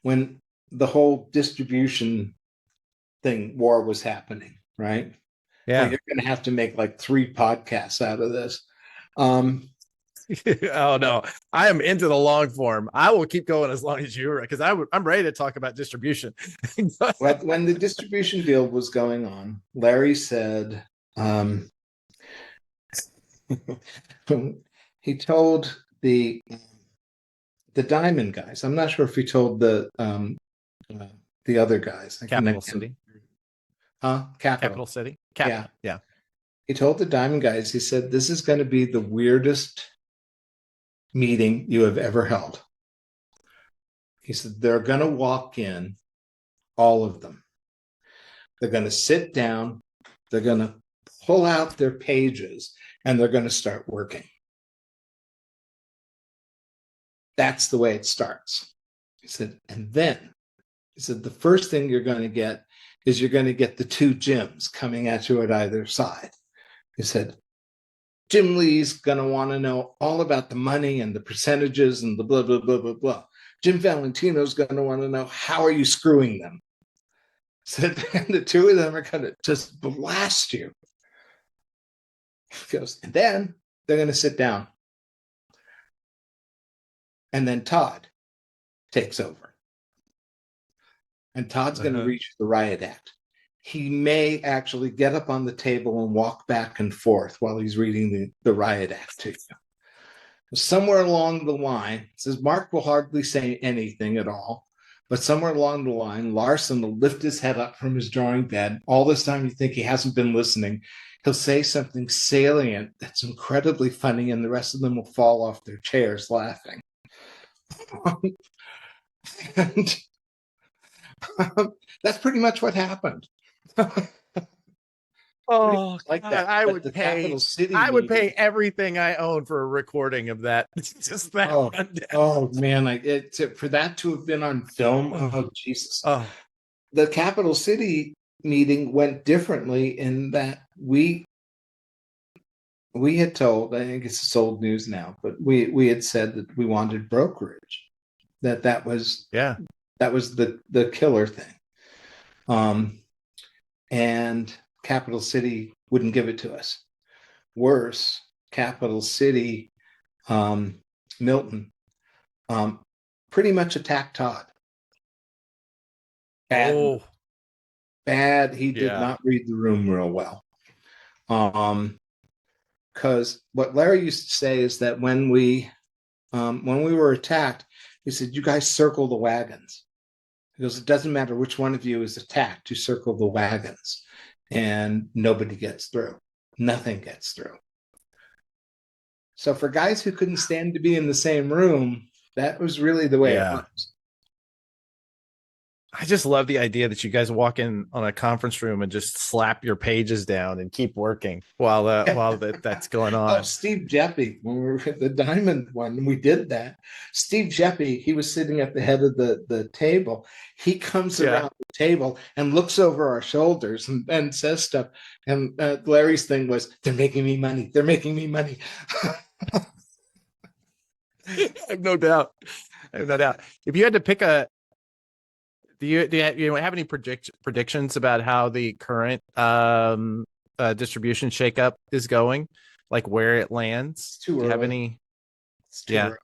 when the whole distribution war was happening, right? Yeah. Well, you're going to have to make like 3 podcasts out of this. Oh no, I am into the long form. I will keep going as long as you are, because I'm ready to talk about distribution. When the distribution deal was going on, Larry said, he told the Diamond guys. I'm not sure if he told the other guys. Capital City. Capital City. Yeah. He told the Diamond guys, he said, this is going to be the weirdest meeting you have ever held. He said, they're going to walk in, all of them. They're going to sit down. They're going to pull out their pages and they're going to start working. That's the way it starts. He said, and then he said, the first thing you're going to get is you're going to get the 2 Jims coming at you at either side. He said, Jim Lee's going to want to know all about the money and the percentages and the blah, blah, blah, blah, blah. Jim Valentino's going to want to know, how are you screwing them? So the 2 of them are going to just blast you. He goes, and then they're going to sit down. And then Todd takes over. And Todd's going to reach the riot act. He may actually get up on the table and walk back and forth while he's reading the riot act to you. Somewhere along the line, it says Mark will hardly say anything at all, but somewhere along the line, Larson will lift his head up from his drawing bed. All this time you think he hasn't been listening. He'll say something salient that's incredibly funny, and the rest of them will fall off their chairs laughing. And that's pretty much what happened. Oh, like God, that. I But would the pay. Capital City I would meeting- pay everything I own for a recording of that. Just that. Oh man! For that to have been on film. Oh Jesus! The Capital City meeting went differently in that we had told. I think it's old news now, but we had said that we wanted brokerage. That was the killer thing. And Capital City wouldn't give it to us. Worse, Capital City, Milton, pretty much attacked Todd. Bad. He did not read the room real well. Because what Larry used to say is that when we were attacked, he said, "You guys circle the wagons." He goes, "It doesn't matter which one of you is attacked, you circle the wagons, and nobody gets through. Nothing gets through." So for guys who couldn't stand to be in the same room, that was really the way it was. I just love the idea that you guys walk in on a conference room and just slap your pages down and keep working while that's going Oh, on. Steve Jeppy, when we were at the Diamond one, we did that. Steve Jeppy, he was sitting at the head of the table. He comes Yeah. around the table and looks over our shoulders and says stuff. And Larry's thing was, "They're making me money. They're making me money." I have no doubt. I have no doubt. If you had to pick a, do you have any predictions about how the current distribution shakeup is going, like where it lands? It's too Do you have early. any? It's too Yeah, early.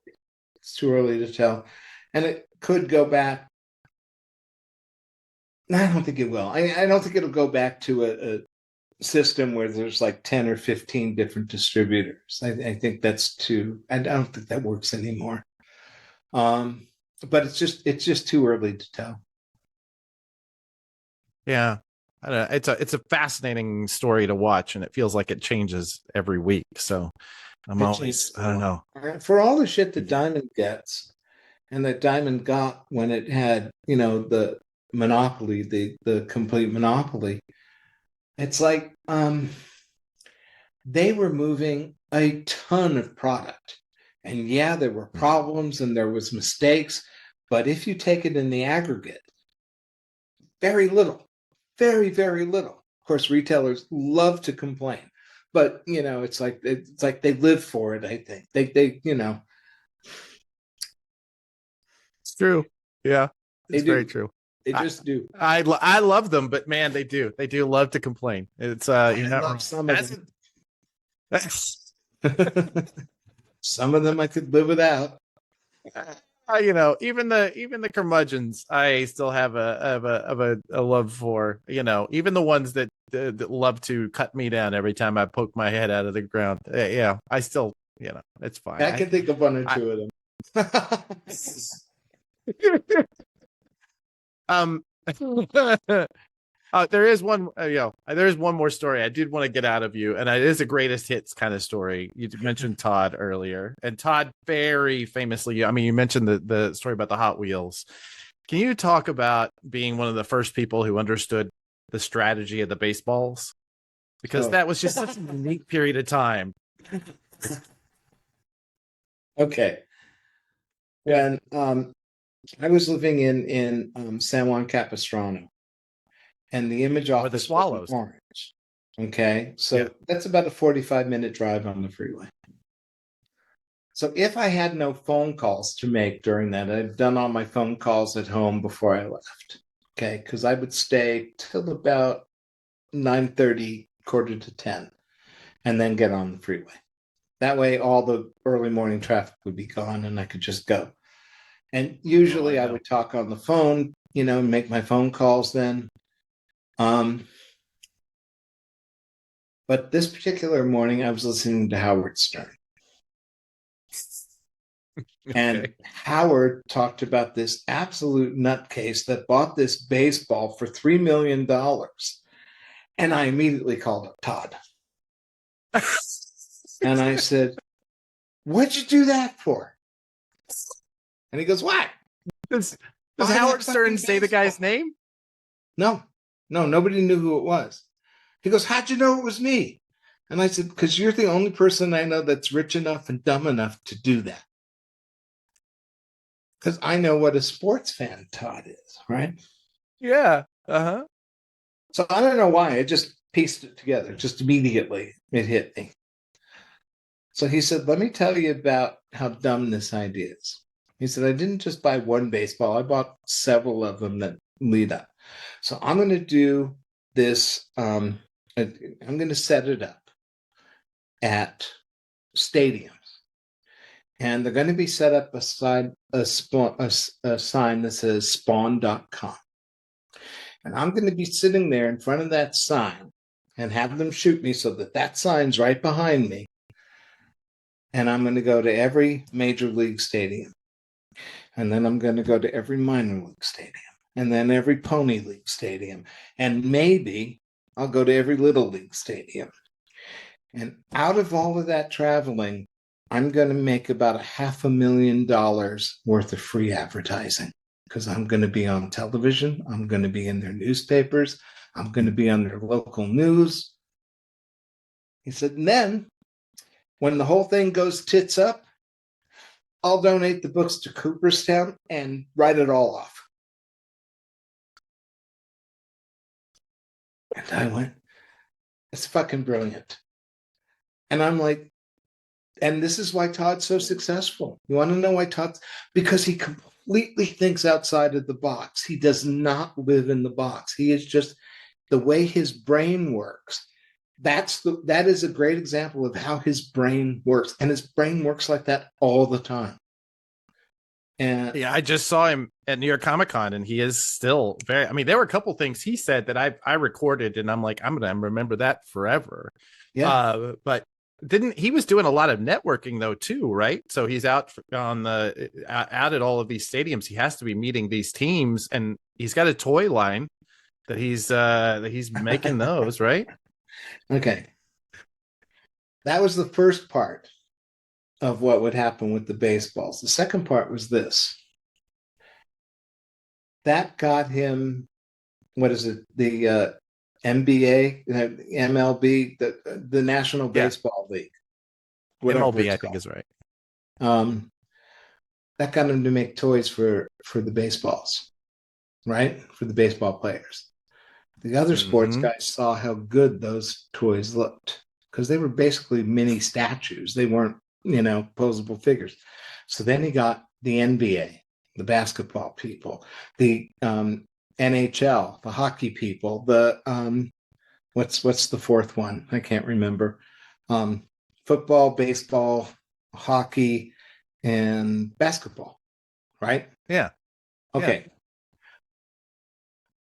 It's too early to tell. And it could go back. No, I don't think it will. I don't think it'll go back to a system where there's like 10 or 15 different distributors. I think that's too, I don't think that works anymore. But it's just too early to tell. yeah. I don't know. It's a fascinating story to watch, and it feels like it changes every week. So I'm It always, changes I a don't lot. know. For all the shit that Diamond gets, and that Diamond got when it had, the monopoly, the complete monopoly, it's like they were moving a ton of product. And yeah, there were problems and there was mistakes, but if you take it in the aggregate, very little, very, very little. Of course, retailers love to complain, but it's like they live for it, I think. They It's true. Yeah, they it's very do. true. They I, just do. I love them, but man, they do love to complain. It's you're I not love wrong. some of them. Some of them I could live without. Even the curmudgeons, I still have a love for. Even the ones that love to cut me down every time I poke my head out of the ground. Yeah, I still, it's fine. I can think of one or I two of them. um. There is one, there is one more story I did want to get out of you, and it is a greatest hits kind of story. You mentioned Todd earlier, and Todd very famously, I mean, you mentioned the story about the Hot Wheels. Can you talk about being one of the first people who understood the strategy of the baseballs? Because Oh, that was just such a unique period of time. okay. When I was living in San Juan Capistrano, and the image Or the office was in Swallows. Orange. Okay, Yeah. so that's about a 45-minute drive on the freeway. So if I had no phone calls to make during that, I'd done all my phone calls at home before I left. Okay, because I would stay till about 9:30, quarter to 10, and then get on the freeway. That way, all the early morning traffic would be gone, and I could just go. And Oh, I usually, I know. would talk on the phone, make my phone calls then. Um, but this particular morning, I was listening to Howard Stern. And Okay. Howard talked about this absolute nutcase that bought this baseball for $3 million. And I immediately called up Todd. And I said, "What'd you do that for?" And he goes, "What? Does Buy Howard that Stern fucking say the guy's baseball." name? No, no, nobody knew who it was. He goes, "How'd you know it was me?" And I said, "Because you're the only person I know that's rich enough and dumb enough to do that. Because I know what a sports fan Todd is, right?" Yeah. Uh-huh. So I don't know why. I just pieced it together. Just immediately it hit me. So he said, "Let me tell you about how dumb this idea is." He said, "I didn't just buy one baseball, I bought several of them that lead up. So I'm going to do this. I'm going to set it up at stadiums. And they're going to be set up beside a sign that says spawn.com. And I'm going to be sitting there in front of that sign and have them shoot me so that sign's right behind me. And I'm going to go to every major league stadium. And then I'm going to go to every minor league stadium. And then every pony league stadium. And maybe I'll go to every little league stadium. And out of all of that traveling, I'm going to make about $500,000 worth of free advertising." because I'm going to be on television. I'm going to be in their newspapers. I'm going to be on their local news. He said, and then when the whole thing goes tits up, I'll donate the books to Cooperstown and write it all off. And I went, it's fucking brilliant. And I'm like, and this is why Todd's so successful. You want to know why Todd? Because he completely thinks outside of the box. He does not live in the box. He is just the way his brain works. That is a great example of how his brain works. And his brain works like that all the time. And yeah, I just saw him at New York Comic Con, and he is still very. I mean, there were a couple things he said that I recorded, and I'm like, I'm gonna remember that forever. yeah, But didn't he was doing a lot of networking though too, right? So he's out on the out at all of these stadiums. He has to be meeting these teams, and he's got a toy line that he's making those, right? okay. That was the first part of what would happen with the baseballs. The second part was this. That got him, what is it, the NBA, MLB, the National Baseball League. MLB, I think, is right. Um, that got him to make toys for the baseballs, right? For the baseball players. The other sports guys saw how good those toys looked because they were basically mini statues. They weren't, posable figures. So then he got the NBA, the basketball people, the NHL, the hockey people, the what's the fourth one? I can't remember. Football, baseball, hockey, and basketball, right? Yeah. Okay. Yeah.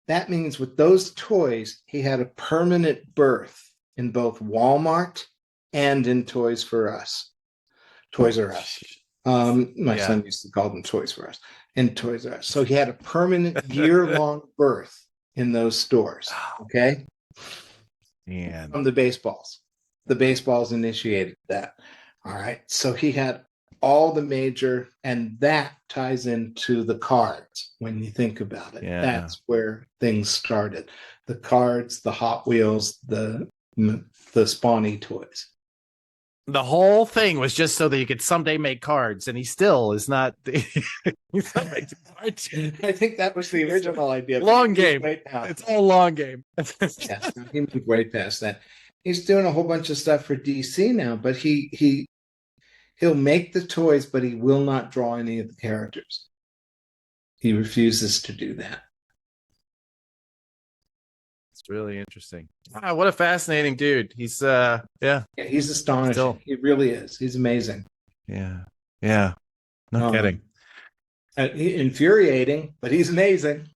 That means with those toys, he had a permanent berth in both Walmart and in Toys R Us. Toys R Us. My son used to call them Toys R Us. And Toys R Us. So he had a permanent year-long berth in those stores. Okay. And from the baseballs. The baseballs initiated that. All right. So he had all the major, and that ties into the cards when you think about it. Yeah. That's where things started. The cards, the Hot Wheels, the Spawny toys. The whole thing was just so that he could someday make cards, and he still is not. He's not making cards. I think that was the original idea. Long game. It's all long game. Yes, he moved way past that. He's doing a whole bunch of stuff for DC now, but he'll make the toys, but he will not draw any of the characters. He refuses to do that. It's really interesting. Wow, what a fascinating dude. He's he's astonishing. Still. He really is. He's amazing. Yeah. No kidding. Infuriating, but he's amazing.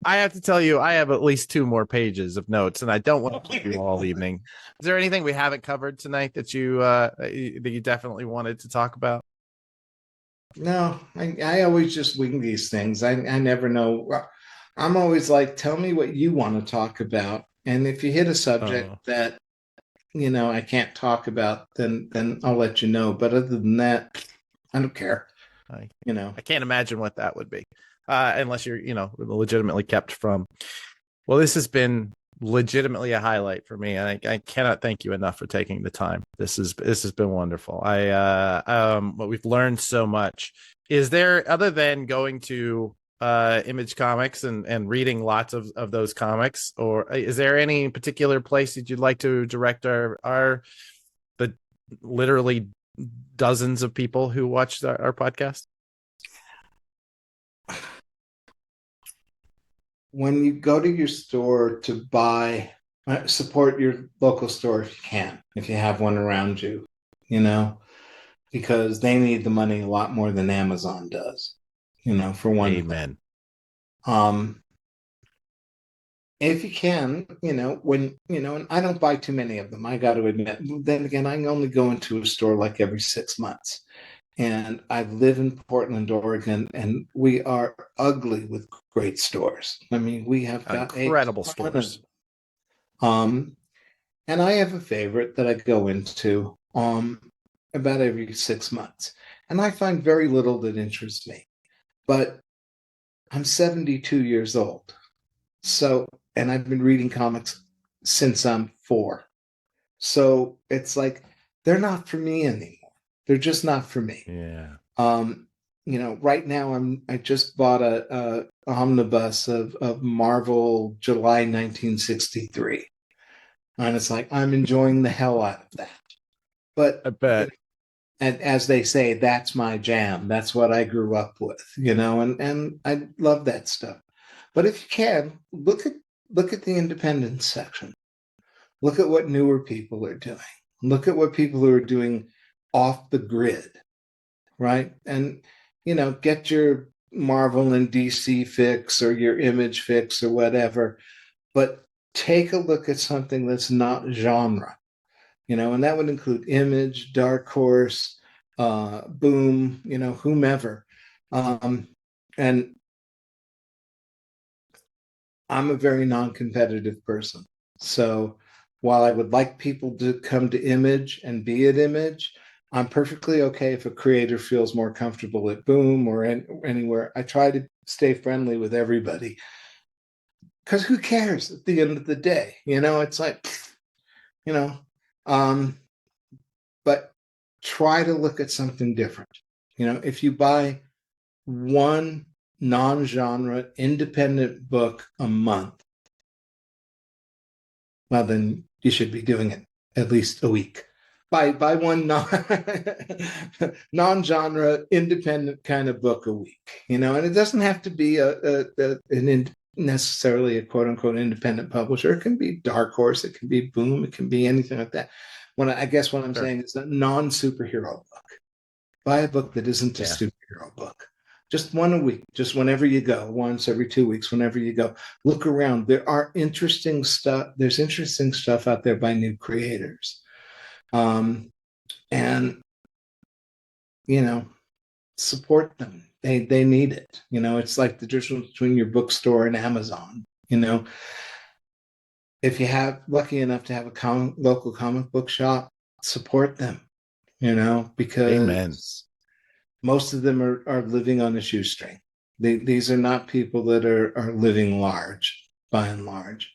I have to tell you, I have at least 2 more pages of notes, and I don't want to keep you all evening. Is there anything we haven't covered tonight that you definitely wanted to talk about? No, I always just wing these things. I never know. I'm always like, tell me what you want to talk about. And if you hit a subject that, I can't talk about, then I'll let you know. But other than that, I don't care. I can't imagine what that would be. Unless you're, legitimately kept from. Well, this has been legitimately a highlight for me, and I cannot thank you enough for taking the time. This has been wonderful. But we've learned so much. Is there, other than going to Image Comics and reading lots of those comics, or is there any particular place that you'd like to direct the literally dozens of people who watch our podcast? When you go to your store to buy, support your local store if you can, if you have one around you, because they need the money a lot more than Amazon does, for one. Amen. If you can, and I don't buy too many of them, I got to admit. Then again, I only go into a store like every 6 months. And I live in Portland, Oregon, and we are ugly with great stores. I mean, we have got incredible stores. And I have a favorite that I go into about every 6 months. And I find very little that interests me. But I'm 72 years old. So, and I've been reading comics since I'm 4. So it's like they're not for me anymore. They're just not for me. Yeah. Um, right now I just bought a omnibus of Marvel July 1963. And it's like I'm enjoying the hell out of that. But I bet. and as they say, that's my jam. That's what I grew up with, and I love that stuff. But if you can, look at the independent section. Look at what newer people are doing. Look at what people who are doing off the grid, right? And get your Marvel and DC fix or your Image fix or whatever, but take a look at something that's not genre, and that would include Image, Dark Horse, Boom, whomever. And I'm a very non-competitive person. So while I would like people to come to Image and be at Image, I'm perfectly okay if a creator feels more comfortable at Boom or anywhere. I try to stay friendly with everybody because who cares at the end of the day? It's like, you know, um, but try to look at something different. If you buy one non-genre independent book a month, well, then you should be doing it at least a week. Buy one non-genre independent kind of book a week, and it doesn't have to be necessarily a quote unquote independent publisher. It can be Dark Horse, it can be Boom, it can be anything like that. I guess what I'm saying is a non-superhero book. Buy a book that isn't a superhero book. Just one a week, just whenever you go, once every 2 weeks, whenever you go. Look around. There are interesting stuff. There's interesting stuff out there by new creators. And, support them. They need it. It's like the difference between your bookstore and Amazon. If you have lucky enough to have a local comic book shop, support them, because Amen. most of them are living on a shoestring. These are not people that are living large, by and large.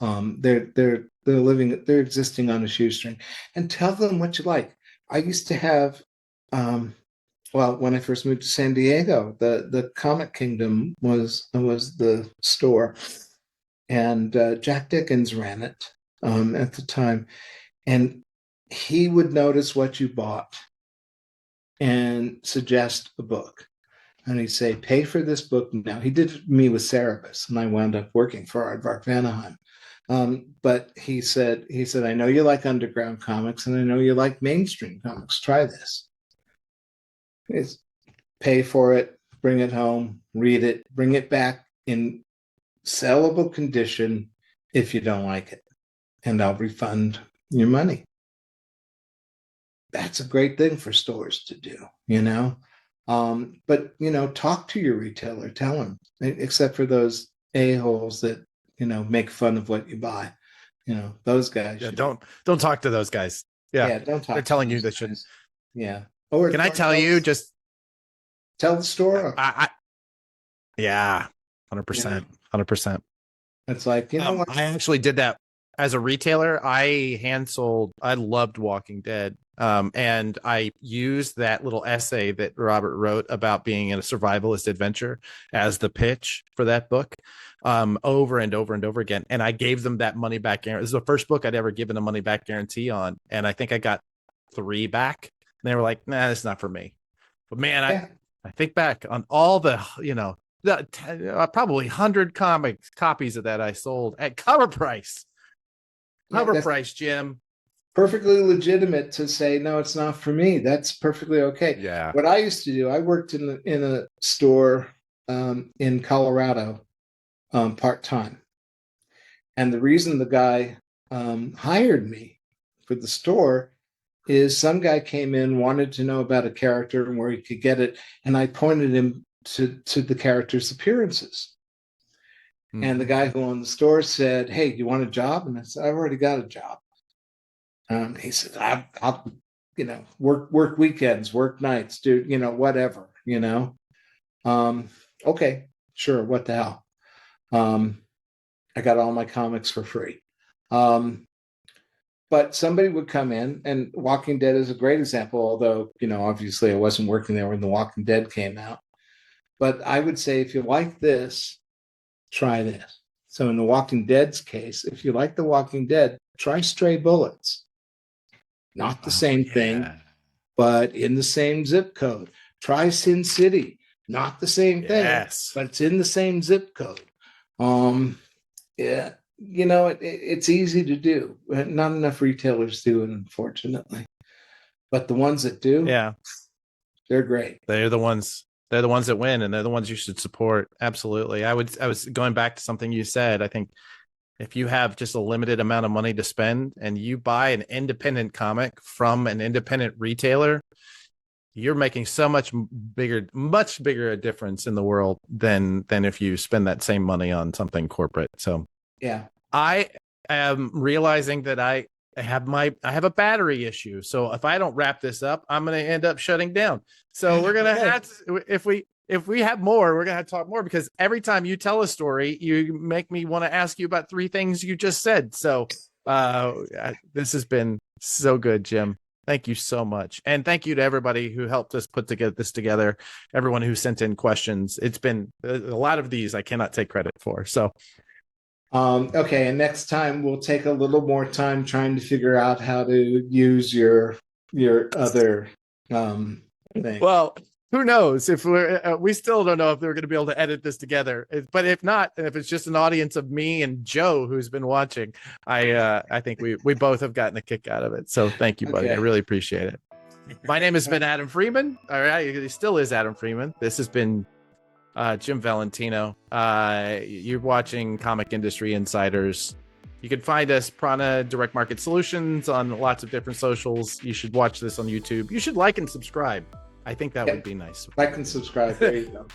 They're existing on a shoestring. And tell them what you like. I used to have, when I first moved to San Diego, the Comic Kingdom was the store, and Jack Dickens ran it at the time, and he would notice what you bought and suggest a book. And he'd say, pay for this book now. He did me with Cerebus, and I wound up working for Aardvark Vanaheim. But he said, I know you like underground comics, and I know you like mainstream comics. Try this. It's pay for it, bring it home, read it, bring it back in sellable condition if you don't like it, and I'll refund your money. That's a great thing for stores to do, but talk to your retailer, tell them, except for those a-holes that make fun of what you buy, those guys. Yeah, don't talk to those guys. Yeah, don't talk. They're telling you they shouldn't. Yeah. Can I tell you? Just tell the store. Yeah, 100%, 100%. It's like what? I actually did that as a retailer. I hand sold. I loved Walking Dead. And I used that little essay that Robert wrote about being in a survivalist adventure as the pitch for that book, over and over and over again. And I gave them that money back guarantee. This is the first book I'd ever given a money back guarantee on. And I think I got 3 back. And they were like, nah, that's not for me. But man, I think back on all the, probably 100 copies of that I sold at cover price. Cover price, Jim. Perfectly legitimate to say, no, it's not for me. That's perfectly okay. Yeah. What I used to do, I worked in a store in Colorado part-time. And the reason the guy hired me for the store is some guy came in, wanted to know about a character and where he could get it. And I pointed him to the character's appearances. Mm-hmm. And the guy who owned the store said, hey, you want a job? And I said, I've already got a job. He said, I'll work weekends, work nights, do, whatever, okay, sure. What the hell? I got all my comics for free. But somebody would come in, and Walking Dead is a great example, although, obviously I wasn't working there when The Walking Dead came out. But I would say, if you like this, try this. So in The Walking Dead's case, if you like The Walking Dead, try Stray Bullets. Not the same thing, but in the same zip code. Try Sin City. Not the same thing, but it's in the same zip code. Yeah, it's easy to do. Not enough retailers do it, unfortunately. But the ones that do, they're great. They're the ones that win, and they're the ones you should support. Absolutely. I was going back to something you said. I think if you have just a limited amount of money to spend and you buy an independent comic from an independent retailer, you're making so much bigger a difference in the world than if you spend that same money on something corporate. So yeah, I am realizing that I have a battery issue. So if I don't wrap this up, I'm going to end up shutting down. So we're going to have to, if we have more, we're going to have to talk more, because every time you tell a story, you make me want to ask you about 3 things you just said. So this has been so good, Jim. Thank you so much. And thank you to everybody who helped us put this together. Everyone who sent in questions. It's been a lot of these I cannot take credit for. So, okay. And next time we'll take a little more time trying to figure out how to use your other thing. Well, who knows if we still don't know if we're going to be able to edit this together, but if not, and if it's just an audience of me and Joe who's been watching, I think we both have gotten a kick out of it. So thank you, buddy. Okay. I really appreciate it. My name has been Adam Freeman. All right. It still is Adam Freeman. This has been JIM Valentino. You're watching Comic Industry Insiders. You can find us Prana Direct Market Solutions on lots of different socials. You should watch this on YouTube. You should like and subscribe. I think that would be nice. Like and subscribe. There you go.